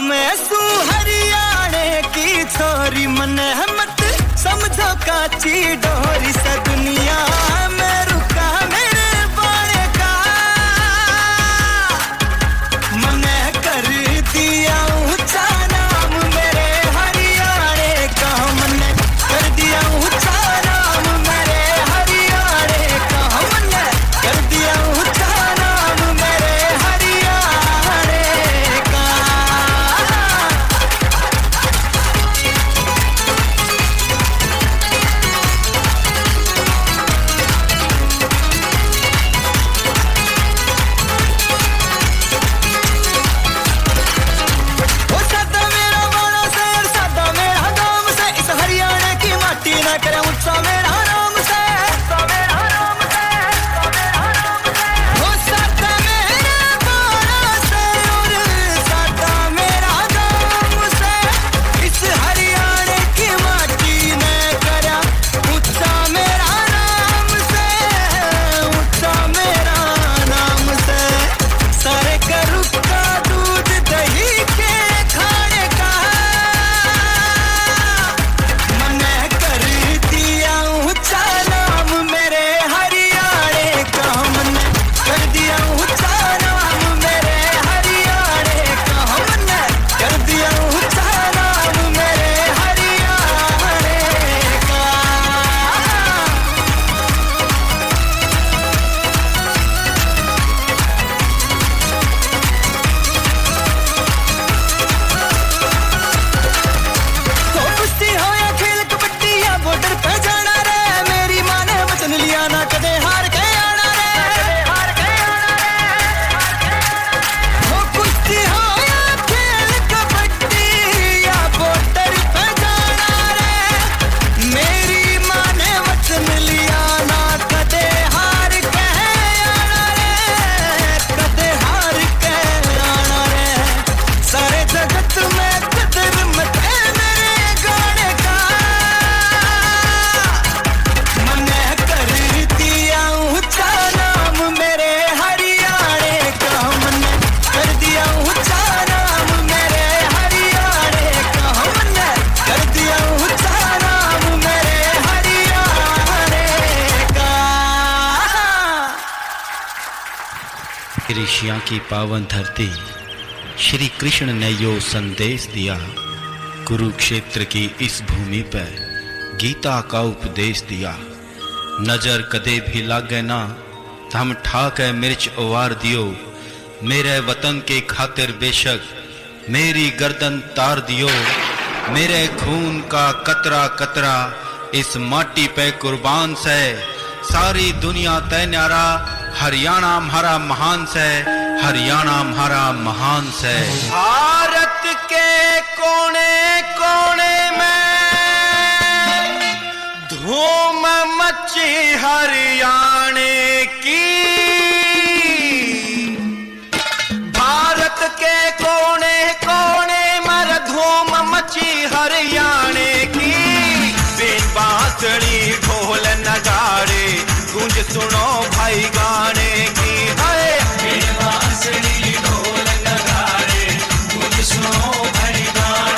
मैं सू हरियाणे की छोरी। मने मत समझो काची डोरी, सा दुनिया में रुका मेरे बाणे का। मने कर दिया ऊंचा नाम मेरे हरियाणे का। मने कर दिया ऊंचा नाम मेरे हरियाणे का। मने कर दिया ऊंचा नाम मेरे हरियाणे का। ओ सादा मेरा वाणा से और सादा मेरा गाम से, इस हरियाणा की माटी ना करे ऊंचा मेरा नाम से। ओ सादा मेरा वाणा से और सादा मेरा गाम से, इस हरियाणा की माटी ने करा ऊंचा मेरा नाम से, ऊंचा मेरा नाम से। सारे करू का दूध दही के खाने का। मने कर दिया ऊंचा नाम मेरे हरियाणे का। मने कर दिया ऊंचा नाम मेरे हरियाणे का। मने कर दिया ऊंचा नाम मेरे हरियाणे का। तो कुश्ती हो या खेल कबड्डी या बॉर्डर पे जाना रे, मेरी माँ ने वचन लिया ना कदे हार के आना रे। तो कुश्ती हो या खेल कबड्डी या बॉर्डर पे जाना रे, मेरी माँ ने वचन लिया ना कदे हार के आना रे, कदे हार के आना रे। सारे जगत में कदर मत है मेरे गाने का। मने कर दिया ऊंचा नाम मेरे हरियाणे का। मने कर दिया ऊंचा नाम मेरे हरियाणे का। मने कर दिया ऊंचा नाम मेरे हरियाणे का। ऋषियों की पावन धरती श्री कृष्ण ने यो संदेश दिया। कुरुक्षेत्र की इस भूमि पर गीता का उपदेश दिया। नजर कदे भी लागे ना, हम ठाके मिर्च उवार दियो। मेरे वतन के खातिर बेशक मेरी गर्दन तार दियो। मेरे खून का कतरा कतरा इस माटी पे कुर्बान से। सारी दुनिया तय न्यारा, हरियाणा हमारा महान से, हरियाणा हमारा महान से। भारत के कोने कोने में धूम मची हरियाणे की। भारत के कोने कोने में धूम मची हरियाणे की। बिन बांसुरी ढोल नगाड़े गूंज सुनो भाई गाने की। हाय बिन बांसुरी ढोल नगाड़े गूंज सुनो भाई गाने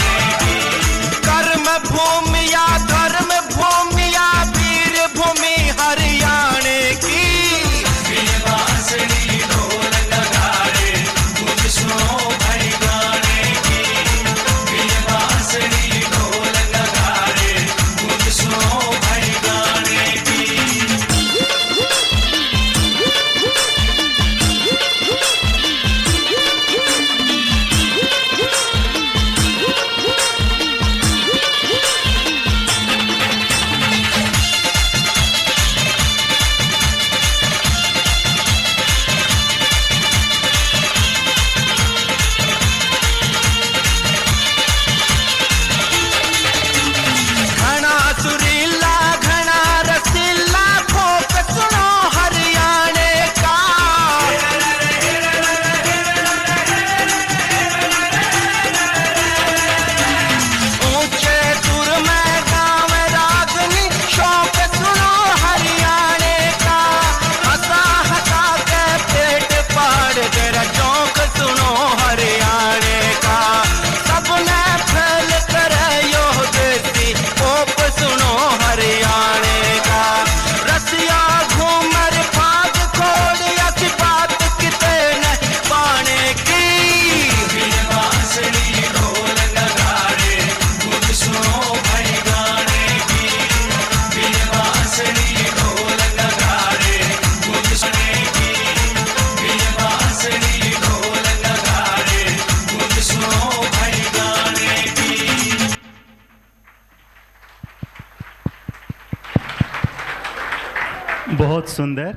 बहुत सुंदर।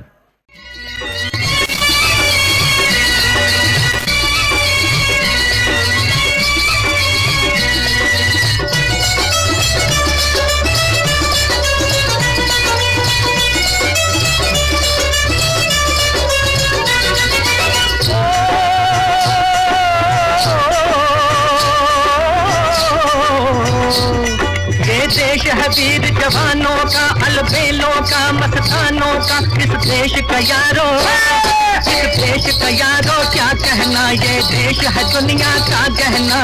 देश है वीर जवानों का, अलबेलों का, मस्तानों का। इस देश का यारो, इस देश का यारो क्या कहना, ये देश है दुनिया का गहना।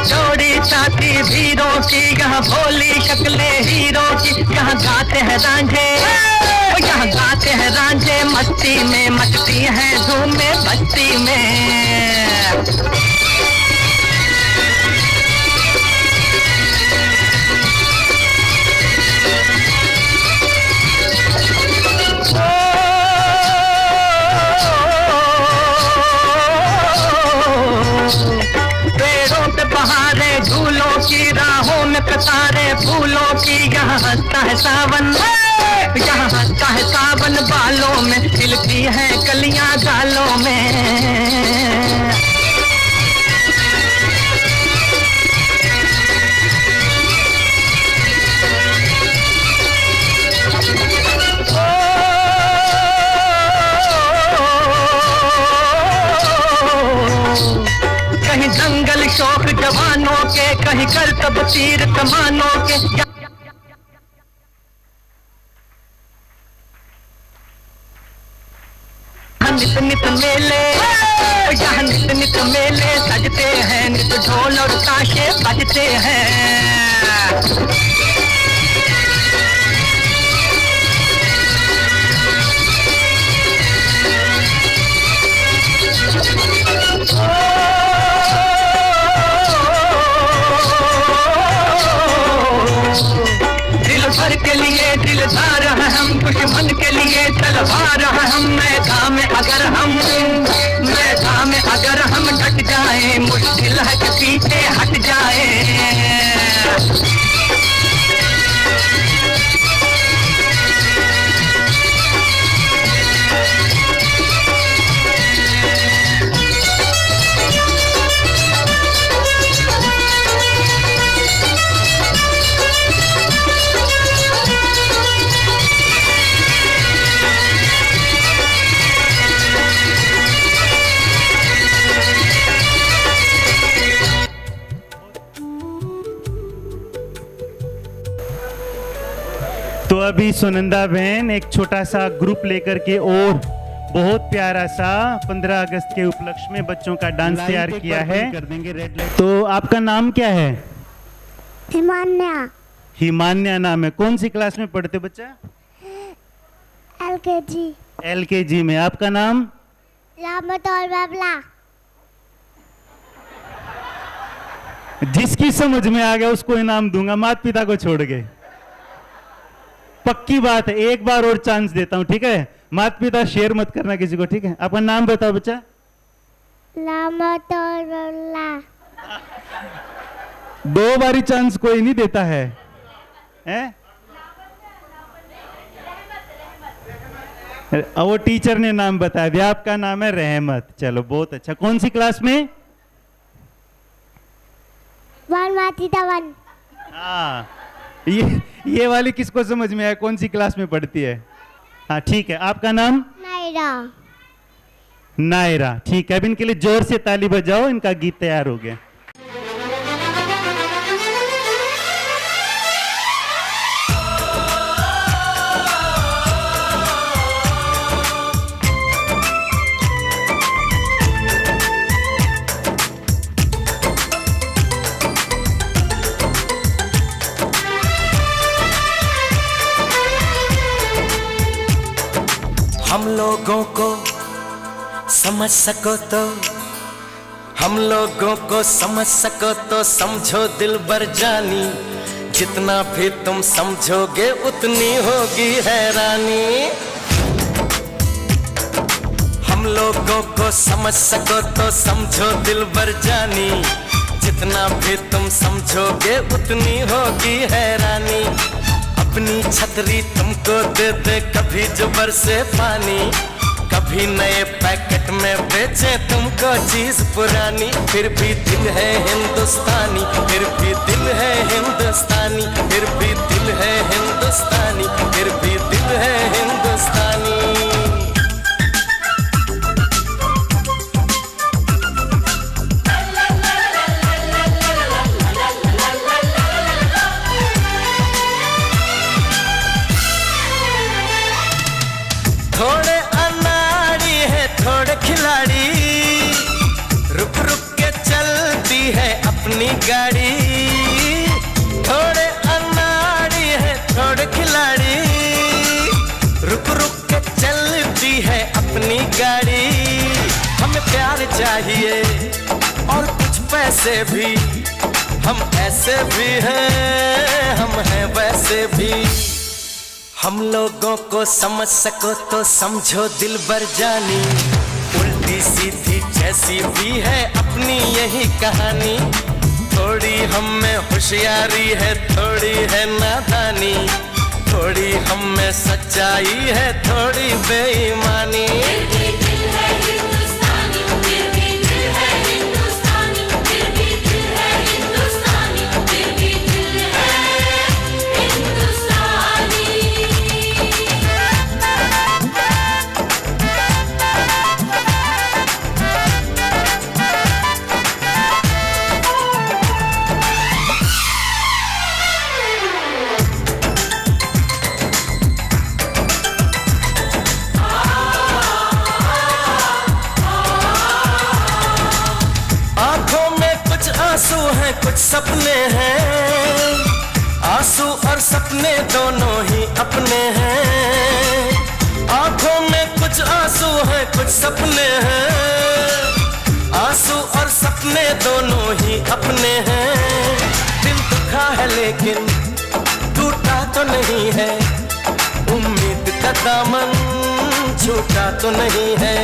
जोड़ी छाती वीरों की, यहाँ भोली शक्लें हीरों की। यहाँ गाते हैं रांझे, यहाँ गाते हैं रांझे, मस्ती में मचती है धूमें बस्ती में। बहारे झूलों की, राहों में कतारे फूलों की। यहाँ हंसता है सावन, यहाँ हंसता है सावन, बालों में खिलती है कलियां गालों में। कहीं जंगल शौक जवानों के, कहीं करतब तीर कमानों के। नित नित मेले, यहाँ नित नित मेले सजते हैं, नित ढोल और ताशे बजते हैं। दिल भर के लिए दिलदार है हम, दुश्मन के लिए तलवार है हम। मैदान में अगर हम डट जाएं, मुश्किल है कि पीछे हट जाएं। तो अभी सुनंदा बहन एक छोटा सा ग्रुप लेकर के और बहुत प्यारा सा 15 अगस्त के उपलक्ष्य में बच्चों का डांस तैयार किया है। कर देंगे रेड लाइट। तो आपका नाम क्या है? हिमान्या। हिमान्या नाम है। कौन सी क्लास में पढ़ते बच्चा? LKG। LKG में। आपका नाम? रामत और बाबला। जिसकी समझ में आ गया उसको इनाम दूंगा, माता पिता को छोड़ के। पक्की बात है, एक बार और चांस देता हूं, ठीक है? माता पिता शेयर मत करना किसी को, ठीक है? आपका नाम बताओ बच्चा। रामत और बाबला। 2 बारी चांस कोई नहीं देता है, हैं? वो टीचर ने नाम बता दिया, आपका नाम है रहमत। चलो बहुत अच्छा। कौन सी क्लास में? 1 माथिता 1। हाँ, ये वाली किसको समझ में आया? कौन सी क्लास में पढ़ती है? हाँ ठीक है। आपका नाम? नायरा। नायरा, ठीक है। अब इनके लिए जोर से ताली बजाओ, इनका गीत तैयार हो गया। हम लोगों को समझ सको तो, हम लोगों को समझ सको तो समझो दिल बर जानी। जितना भी तुम समझोगे उतनी होगी हैरानी। हम लोगों को समझ सको तो समझो दिलबर जानी, जितना भी तुम समझोगे उतनी होगी हैरानी। अपनी छतरी तुमको दे दे कभी जो बरसे पानी, कभी नए पैकेट में बेचे तुमको चीज पुरानी। फिर भी दिल है हिंदुस्तानी, फिर भी दिल है हिंदुस्तानी, फिर भी दिल है हिंदुस्तानी, फिर भी दिल है हिंदुस्तानी। थोड़े अनाड़ी है थोड़े खिलाड़ी, रुक रुक के चलती है अपनी गाड़ी। थोड़े अनाड़ी है थोड़े खिलाड़ी, रुक रुक के चलती है अपनी गाड़ी। हमें प्यार चाहिए और कुछ पैसे भी, हम ऐसे भी हैं हम हैं वैसे भी। हम लोगों को समझ सको तो समझो दिलबर जानी, उल्टी सीधी जैसी भी है अपनी यही कहानी। थोड़ी हम में होशियारी है थोड़ी है नादानी, थोड़ी हम में सच्चाई है थोड़ी बेईमानी। आंसू हैं कुछ सपने हैं, आंसू और सपने दोनों ही अपने हैं। आंखों में कुछ आंसू हैं कुछ सपने हैं, आंसू और सपने दोनों ही अपने हैं। दिल दुखा है लेकिन टूटा तो नहीं है, उम्मीद का दामन छूटा तो नहीं है।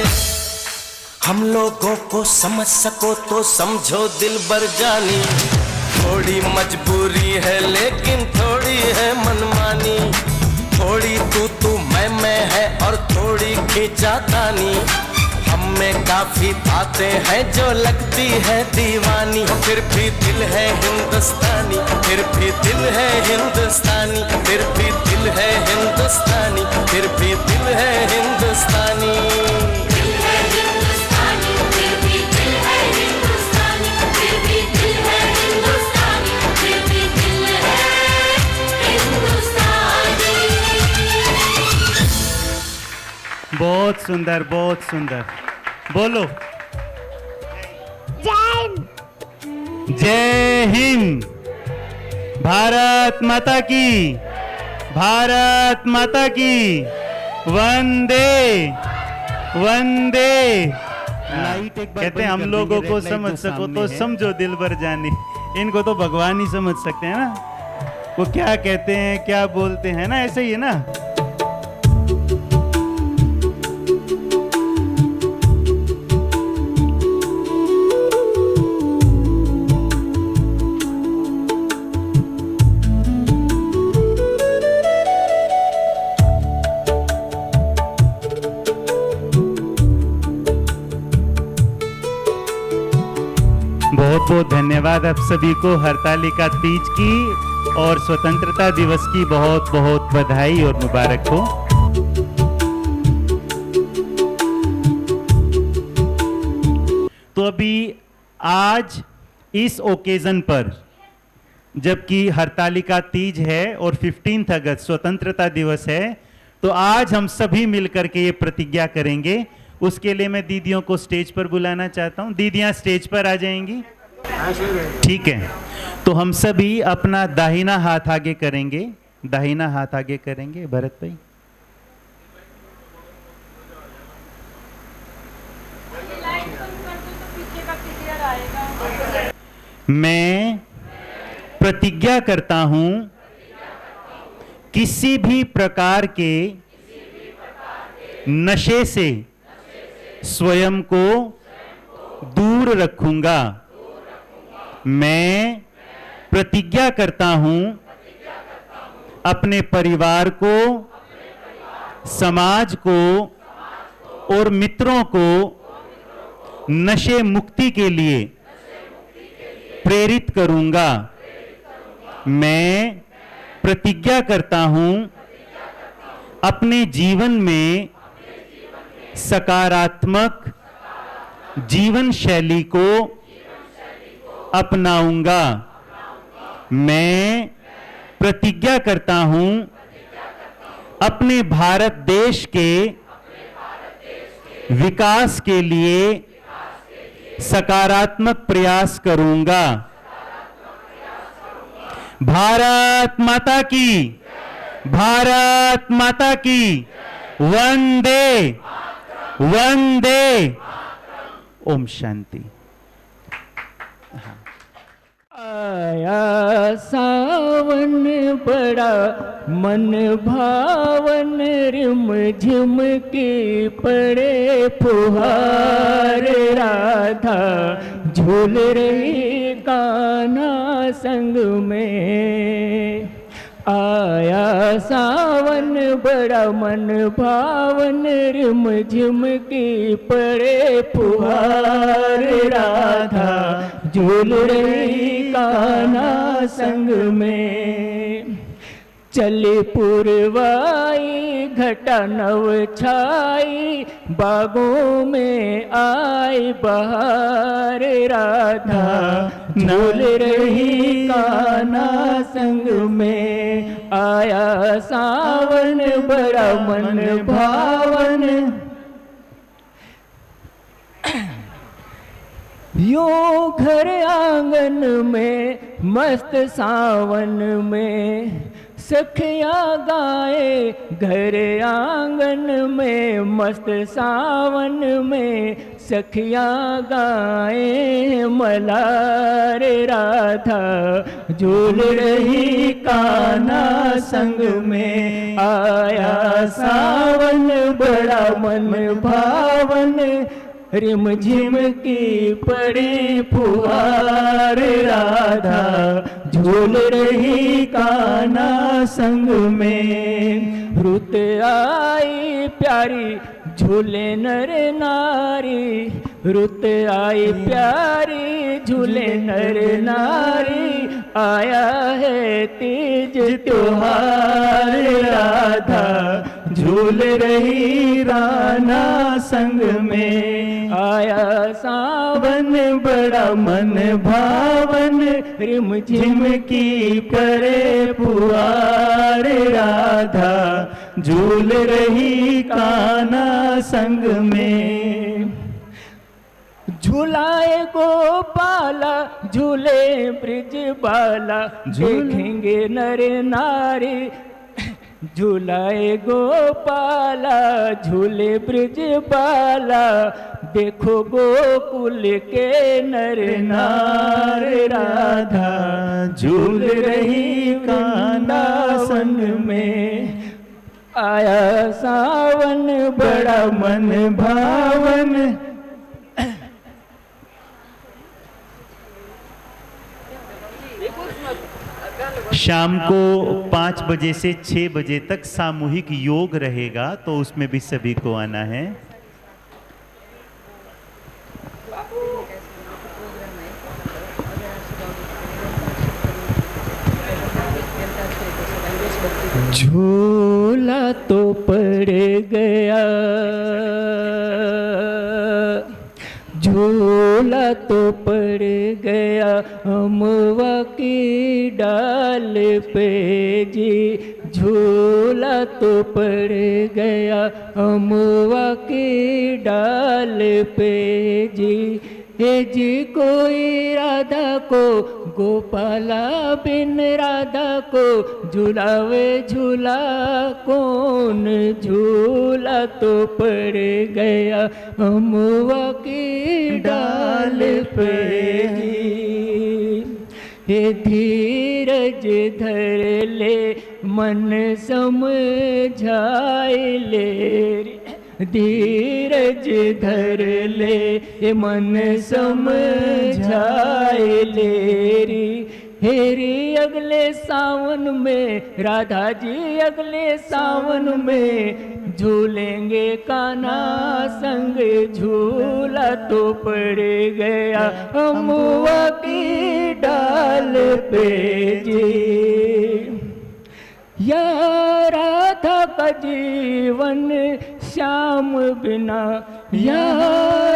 हम लोगों को समझ सको तो समझो दिलबर जानी, थोड़ी मजबूरी है लेकिन थोड़ी है मनमानी। थोड़ी तू मैं है और थोड़ी खींचातानी, हम में काफी बातें हैं जो लगती है दीवानी। फिर भी दिल है हिंदुस्तानी, फिर भी दिल है हिंदुस्तानी, फिर भी दिल है हिंदुस्तानी, फिर भी दिल है हिंदुस्तानी। बहुत सुंदर बहुत सुंदर। बोलो जय हिंद। जय हिंद। भारत माता की, भारत माता की। वंदे वंदे। कहते हैं हम लोगों को समझ सको तो समझो दिलबर जानी, इनको तो भगवान ही समझ सकते हैं ना, वो क्या कहते हैं क्या बोलते हैं ना, ऐसे ही है ना। बहुत बहुत धन्यवाद आप सभी को हरतालिका तीज की और स्वतंत्रता दिवस की बहुत बहुत बधाई और मुबारक हो। तो अभी आज इस ओकेजन पर, जबकि हरतालिका तीज है और 15 अगस्त स्वतंत्रता दिवस है, तो आज हम सभी मिलकर के ये प्रतिज्ञा करेंगे। उसके लिए मैं दीदियों को स्टेज पर बुलाना चाहता हूं। दीदियां स्टेज पर आ जाएंगी, ठीक है। तो हम सभी अपना दाहिना हाथ आगे करेंगे, दाहिना हाथ आगे करेंगे। भरत भाई, मैं प्रतिज्ञा करता हूं किसी भी प्रकार के नशे से स्वयं को दूर रखूंगा। मैं प्रतिज्ञा करता हूं अपने परिवार को, समाज को और मित्रों को नशे मुक्ति के लिए प्रेरित करूंगा। मैं प्रतिज्ञा करता हूं अपने जीवन में सकारात्मक जीवन शैली को अपनाऊंगा। मैं प्रतिज्ञा करता हूं अपने भारत देश के विकास के लिए सकारात्मक प्रयास करूंगा। भारत माता की, भारत माता की, वंदे वंदे। ओम शांति। आया सावन बड़ा मन भावन, रिम झिम की पड़े फुहार, राधा झूल रही कान्हा संग में। आया सावन बड़ा मन भावन, रिम झिम की पड़े फुहार, राधा झूल रही कान्हा संग में। चली पुरवाई घटा नव छाई, बागों में आई बहार, राधा झूल रही कान्हा संग में। आया सावन बड़ा मन भावन, यूं घर आंगन में मस्त सावन में, सखियाँ गाए घर आंगन में मस्त सावन में, सखियाँ गाए मलार, राधा झूल रही कान्हा संग में। आया सावन बड़ा मन भावन, रिम झिम की पड़ी फुहार, राधा झूल रही कान्हा संग में। रुत आई प्यारी झूले नर नारी, रुत आई प्यारी झूले नर नारी। आया है तीज त्योहार, राधा झूल रही राना संग में। आया सावन बड़ा मन भावन, रिम झिम की परे फुहार, राधा झूल रही कान्हा संग में। झूलाए गोपाला झूले ब्रिज बाला, देखेंगे नर नारी। झूलाए गोपाला झूले ब्रिज बाला, देखो गोकुल के नर नार, राधा झूल रही कान्हा संग में। आया सावन बड़ा मन भावन, शाम को 5 बजे से 6 बजे तक सामूहिक योग रहेगा, तो उसमें भी सभी को आना है। झूला तो पड़ गया, झूला तो पड़ गया अमवा की डाल पे जी। झूला तो पड़ गया अमवा की डाल पे जी। हे जी कोई राधा को गोपाला बिन राधा को झूलावे झूला कौन। झूला तो पड़ गया अमवा की डाल पे। हे धीरे धीरज धर ले मन समझाए ले रे। धीरज धर ले मन समझाए ले रे। हेरी अगले सावन में राधा जी अगले सावन में झूलेंगे कान्हा संग झूला तो पड़ गया अमुआ की डाल पे जी। या राधा का जीवन श्याम बिना, या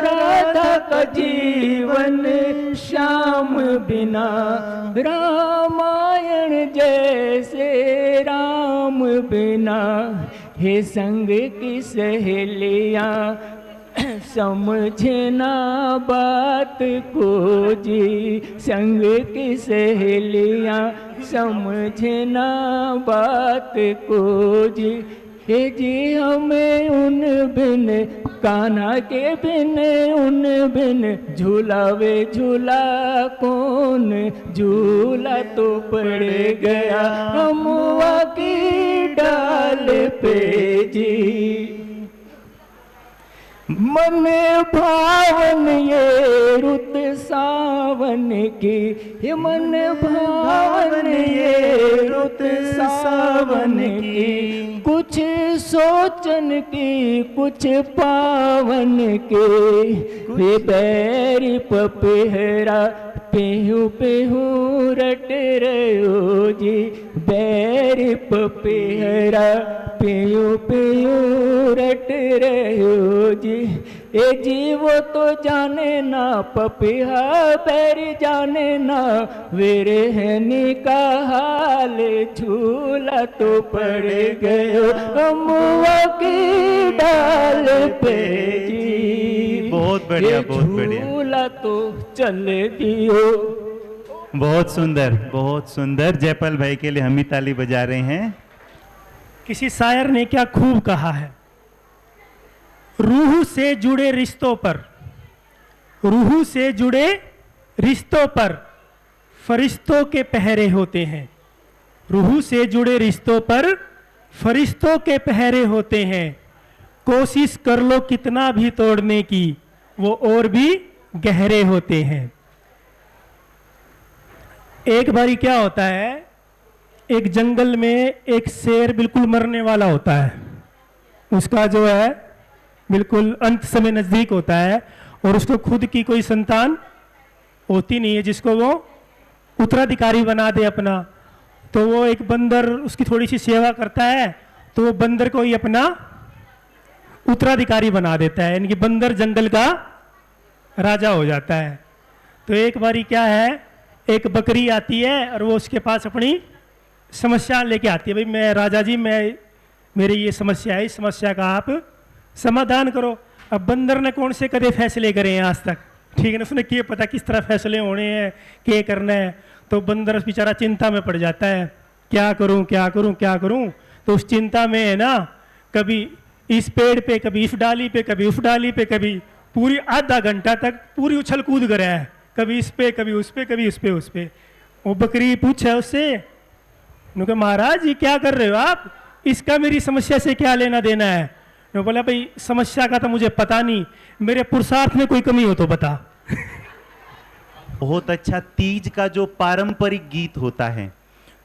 राधा का जीवन श्याम बिना, रामायण जैसे राम बिना। हे संग की सहेलियाँ समझे ना बात को जी, संग की सहेलियाँ समझे ना बात को जी। हे जी हमें उन बिन कान्हा के बिन उन बिन झूलावे झूला कौन, झूला तो पड़ गया अमुआ की डाल पे जी। मन भावन ये रुत सावन की, ये मन भावन ये रुत सावन की। कुछ सोचन की कुछ पावन के, वे बैर पपहरा पेहू पेहू रट रहो जी। बैर पपहरा पेहू पेहू रट रहो जी। ए जी वो तो जाने ना पपिहा बैर जाने ना, वेरे हैनी का हाल झूला तो पड़ गयो अमुआ की डाल पे जी। बहुत बढ़िया, बहुत बढ़िया, झूला तो चल दियो। बहुत सुंदर, बहुत सुंदर। जयपाल भाई के लिए हम ही ताली बजा रहे हैं। किसी शायर ने क्या खूब कहा है, रूह से जुड़े रिश्तों पर, रूह से जुड़े रिश्तों पर फरिश्तों के पहरे होते हैं। रूह से जुड़े रिश्तों पर फरिश्तों के पहरे होते हैं। कोशिश कर लो कितना भी तोड़ने की, वो और भी गहरे होते हैं। एक बारी क्या होता है, एक जंगल में एक शेर बिल्कुल मरने वाला होता है। उसका जो है बिल्कुल अंत समय नजदीक होता है और उसको खुद की कोई संतान होती नहीं है जिसको वो उत्तराधिकारी बना दे अपना। तो वो एक बंदर उसकी थोड़ी सी सेवा करता है, तो वो बंदर को ही अपना उत्तराधिकारी बना देता है, यानी कि बंदर जंगल का राजा हो जाता है। तो एक बारी क्या है, एक बकरी आती है और वो उसके पास अपनी समस्या लेके आती है। भाई मैं राजा जी, मेरी ये समस्या है, इस समस्या का आप समाधान करो। अब बंदर ने कौन से कदे फैसले करे हैं आज तक, ठीक है ना, उसने क्या पता किस तरह फैसले होने हैं, क्या करना है। तो बंदर बेचारा चिंता में पड़ जाता है, क्या करूं क्या करूं क्या करूं। तो उस चिंता में है ना, कभी इस पेड़ पे, कभी इस डाली पे, कभी उस डाली पे, कभी पूरी आधा घंटा तक पूरी उछल कूद कर रहा है, कभी इस पे कभी उस पे, कभी उस पे उस पे। वो बकरी पूछे उससे, उन्होंने महाराज ये क्या कर रहे हो आप, इसका मेरी समस्या से क्या लेना देना है। मैं बोला भाई समस्या का तो मुझे पता नहीं, मेरे पुरुषार्थ में कोई कमी हो तो बता। बहुत अच्छा। तीज का जो पारंपरिक गीत होता है,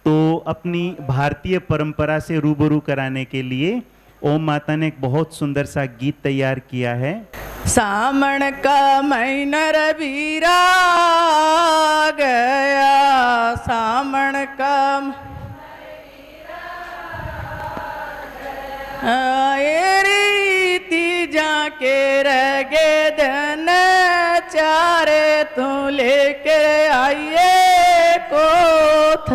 तो अपनी भारतीय परंपरा से रूबरू कराने के लिए ओम माता ने एक बहुत सुंदर सा गीत तैयार किया है। सामण का महीना रबीरा गया, सामण का रीति जाके रगे धन चारे तू लेके आइए कोथ।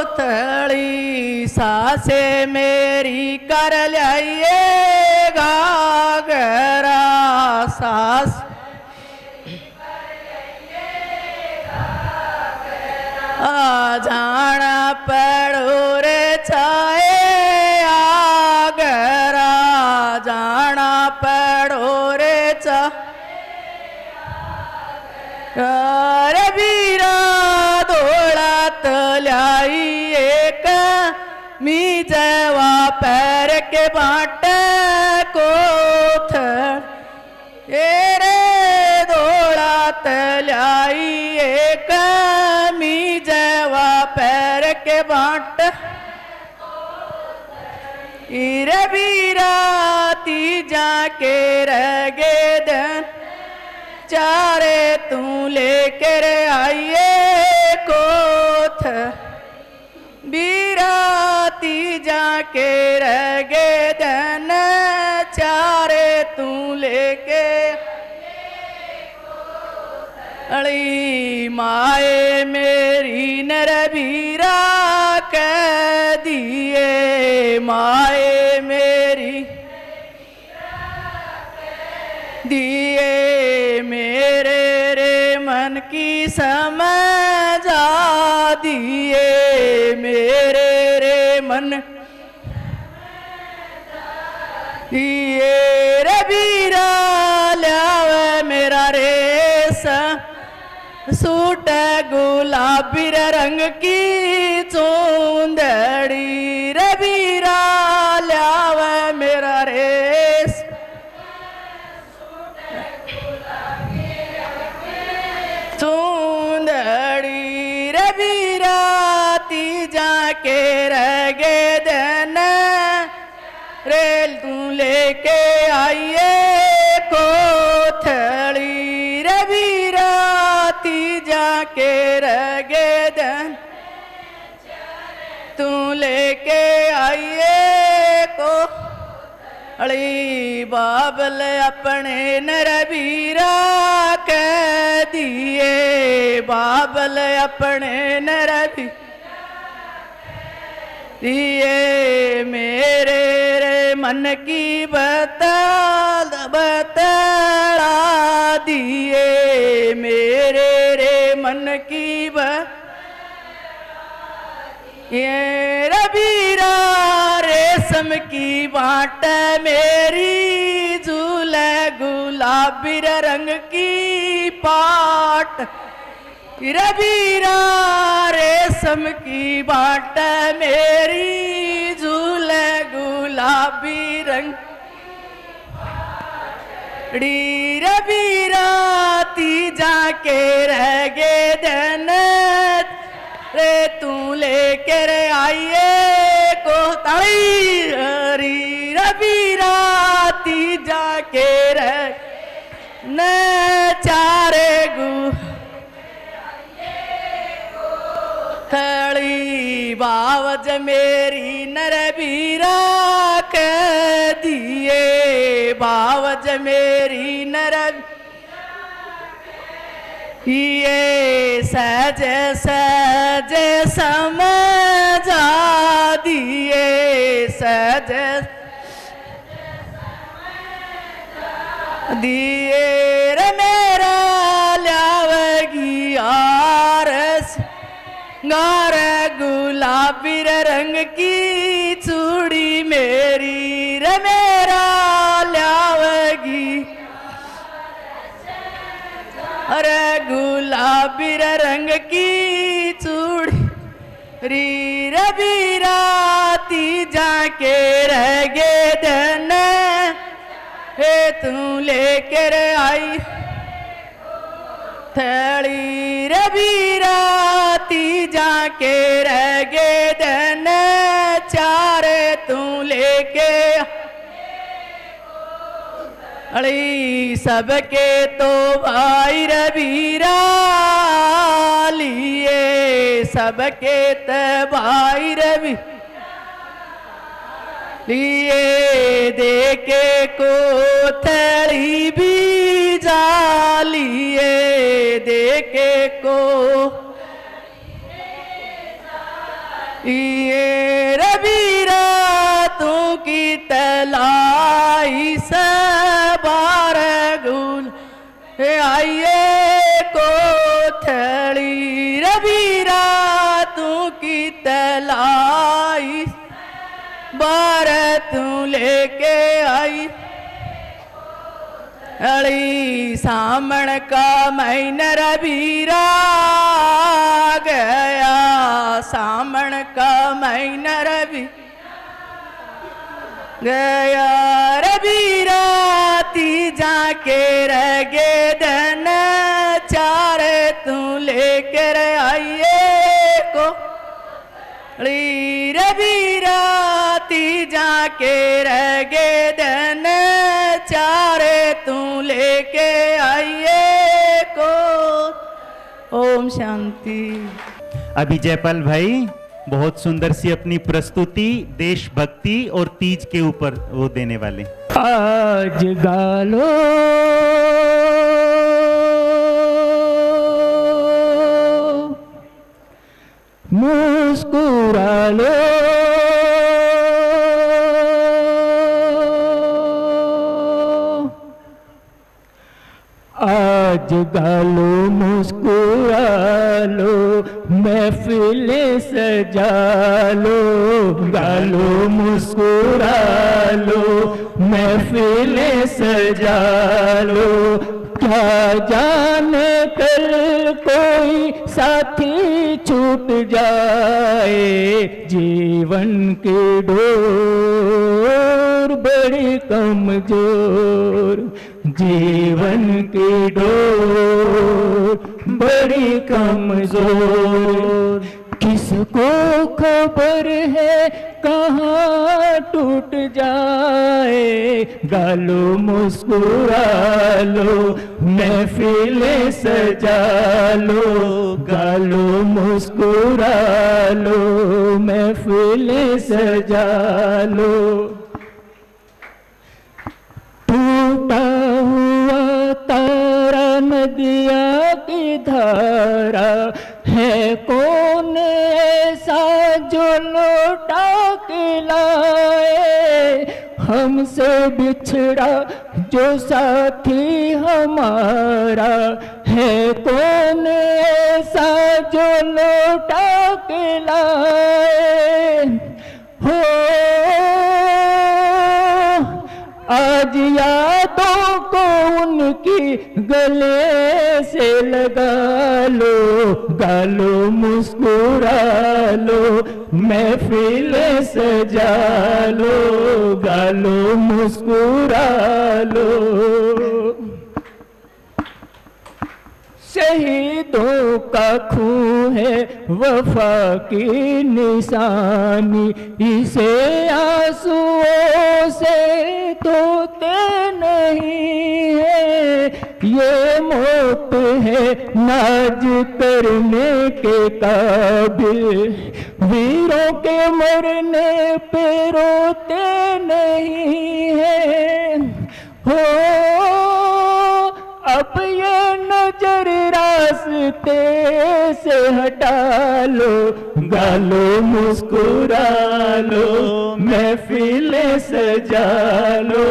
कोथड़ी सासे मेरी कर लाइए घाघरा सास जाना पड़ो रे छाए आगर मी जवा पैर के बाटे कोथ रे दौड़ा तलाई एक मी जवा पैर के बाट रे बीरा तीजा के रगे दिन चारे तू लेकर आइए कोथ बीरा तीजा के रगे दिन चारे तू लेके अली माए मेरी नर बीरा कह दिए माए मेरी दिए मेरे रे मन की समझा दिए मेरे रे मन दिए रे बीरा लावे मेरा रेस सूट गुलाबी रंग की चूंदड़ी रे बीरा लावे मेरा रेस चूंदड़ी रे बीरा तीजा के रगे दिन रेल तू लेके आइए कोथड़ी रे बीरा तीजा के रगे दिन तू लेके आइए को अली बाबल अपने नर बीरा कह दिए बाबल अपने नर दिए मेरे रे मन की बतला दिए मेरे रे मन की ये रबीरा रेशम की बाट मेरी झूले गुलाबी रंग की पाट रबीरा रेशम की बाट मेरी झूले गुलाबी रंग रबीरा तीजा के रगे दिन रे तू लेकर आइए को ताली हरी रबीरा तीजा के रग न चारे गु थड़ी बावज मेरी नर बीरा कह दिए बावज मेरी नर ये सहज सहज समझा दिए सहज दिए रे मेरा लावगी आरस गार गुलाबी रंग की चूड़ी मेरी रे मेरा लावगी अरे गुलाबी रंग की चूड़ी री रबीरा तीजा के रगे दिन हे तू लेकर आई थड़ी रबीरा तीजा के रगे दिन चारे तू लेके अली सबके तो भाई रबीरा लिए सबके तो भाई रवि लिए देके को थड़ी भी जा लिए देके को ये रबीरा तू की तलाई सबार गुल आइए को थड़ी रबीरा तू की तलाई बार तू लेके आई अली सामण का महीना रबीरा गया, सामण का महीना रबी गया, रबीरा तीजा के रगे धन चार तू लेकर आइए को, रबीरा तीजा के रगे धन चार तू लेके आइए को। ओम शांति। अभी जयपाल भाई बहुत सुंदर सी अपनी प्रस्तुति देशभक्ति और तीज के ऊपर वो देने वाले। आज गालो मुस्कुरा लो, आज गालो मुस्कुरा लो, महफिलें सजा लो, गालो मुस्कुरा लो, महफिलें सजा लो। क्या जाने कल कोई साथी छूट जाए, जीवन की डोर बड़ी कमजोर, जीवन की डोर बड़ी कमजोर। किसको खबर है कहाँ टूट जाए, गालो मुस्कुरा लो, महफिलें सजा लो, गालो मुस्कुरा लो, महफिलें सजा लो। टूटा हुआ तारा नदिया की धारा है, कौन ऐसा जो लौटा के लाए, हमसे बिछड़ा जो साथी हमारा है, कौन ऐसा जो लौटा के लाए हो। आज यादों को उनकी गले से लगा लो, गालो मुस्कुरा लो, महफिलें सजा लो, गालो मुस्कुरा लो। शहीदों का खून है वफा की निशानी, इसे आंसुओं से धोते नहीं है, ये मौत है नाज करने के काबिल, वीरों के मरने पे रोते नहीं है हो। अब ये नजर रास्ते से हटा लो, गालो मुस्कुरा लो, महफिलें सजा लो,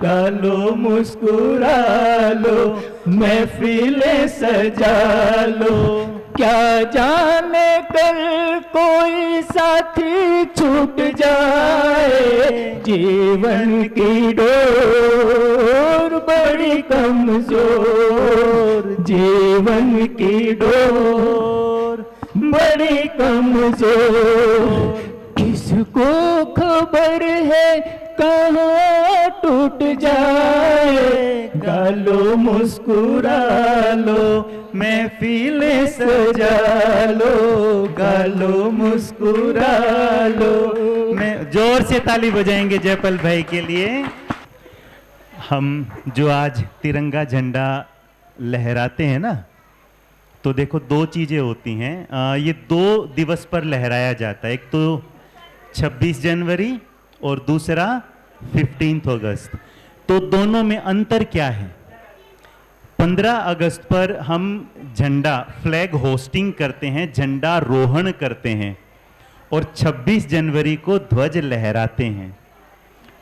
गालो मुस्कुरा लो, महफिलें सजा लो। क्या जाने कल कोई साथी छूट जाए, जीवन की डोर बड़ी कमजोर, जीवन की डोर बड़ी कमजोर। किसको खबर है कहाँ टूट जाए, गालो मुस्कुरा लो, महफिलें सजा लो, गालो मुस्कुरा लो। मैं जोर से ताली बजाएंगे जयपाल भाई के लिए। हम जो आज तिरंगा झंडा लहराते हैं ना, तो देखो दो चीजें होती हैं, ये 2 दिवस पर लहराया जाता है, एक तो 26 जनवरी और दूसरा 15 अगस्त। तो दोनों में अंतर क्या है? 15 अगस्त पर हम झंडा फ्लैग होस्टिंग करते हैं, झंडा रोहण करते हैं, और 26 जनवरी को ध्वज लहराते हैं।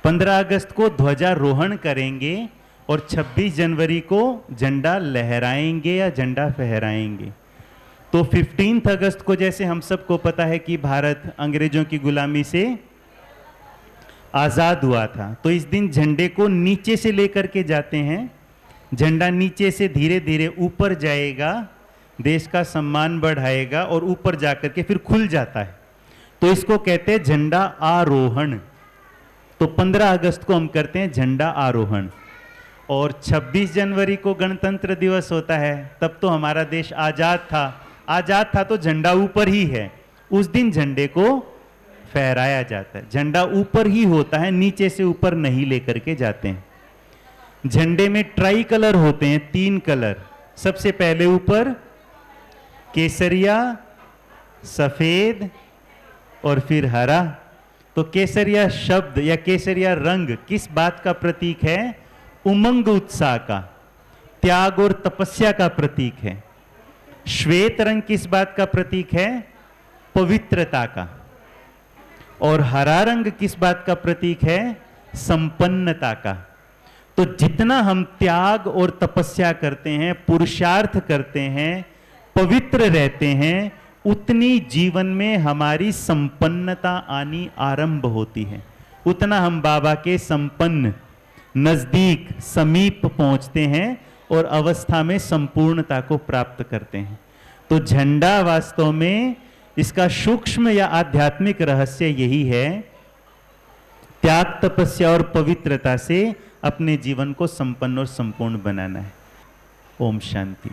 15 अगस्त को ध्वजारोहण करेंगे और 26 जनवरी को झंडा लहराएंगे या झंडा फहराएंगे। तो 15 अगस्त को जैसे हम सबको पता है कि भारत अंग्रेजों की गुलामी से आज़ाद हुआ था, तो इस दिन झंडे को नीचे से लेकर के जाते हैं झंडा नीचे से धीरे धीरे ऊपर जाएगा, देश का सम्मान बढ़ाएगा और ऊपर जाकर के फिर खुल जाता है, तो इसको कहते हैं झंडा आरोहण। तो 15 अगस्त को हम करते हैं झंडा आरोहण। और 26 जनवरी को गणतंत्र दिवस होता है, तब तो हमारा देश आज़ाद था तो झंडा ऊपर ही है, उस दिन झंडे को फहराया जाता है। झंडा ऊपर ही होता है, नीचे से ऊपर नहीं लेकर के जाते हैं। झंडे में ट्राई कलर होते हैं, 3 कलर। सबसे पहले ऊपर केसरिया, सफेद और फिर हरा। तो केसरिया शब्द या केसरिया रंग किस बात का प्रतीक है? उमंग उत्साह का, त्याग और तपस्या का प्रतीक है। श्वेत रंग किस बात का प्रतीक है? पवित्रता का। और हरा रंग किस बात का प्रतीक है? संपन्नता का। तो जितना हम त्याग और तपस्या करते हैं, पुरुषार्थ करते हैं, पवित्र रहते हैं, उतनी जीवन में हमारी संपन्नता आनी आरंभ होती है, उतना हम बाबा के संपन्न, नजदीक, समीप पहुंचते हैं और अवस्था में संपूर्णता को प्राप्त करते हैं। तो झंडा वास्तव में इसका सूक्ष्म या आध्यात्मिक रहस्य यही है, त्याग, तपस्या और पवित्रता से अपने जीवन को संपन्न और संपूर्ण बनाना है। ओम शांति।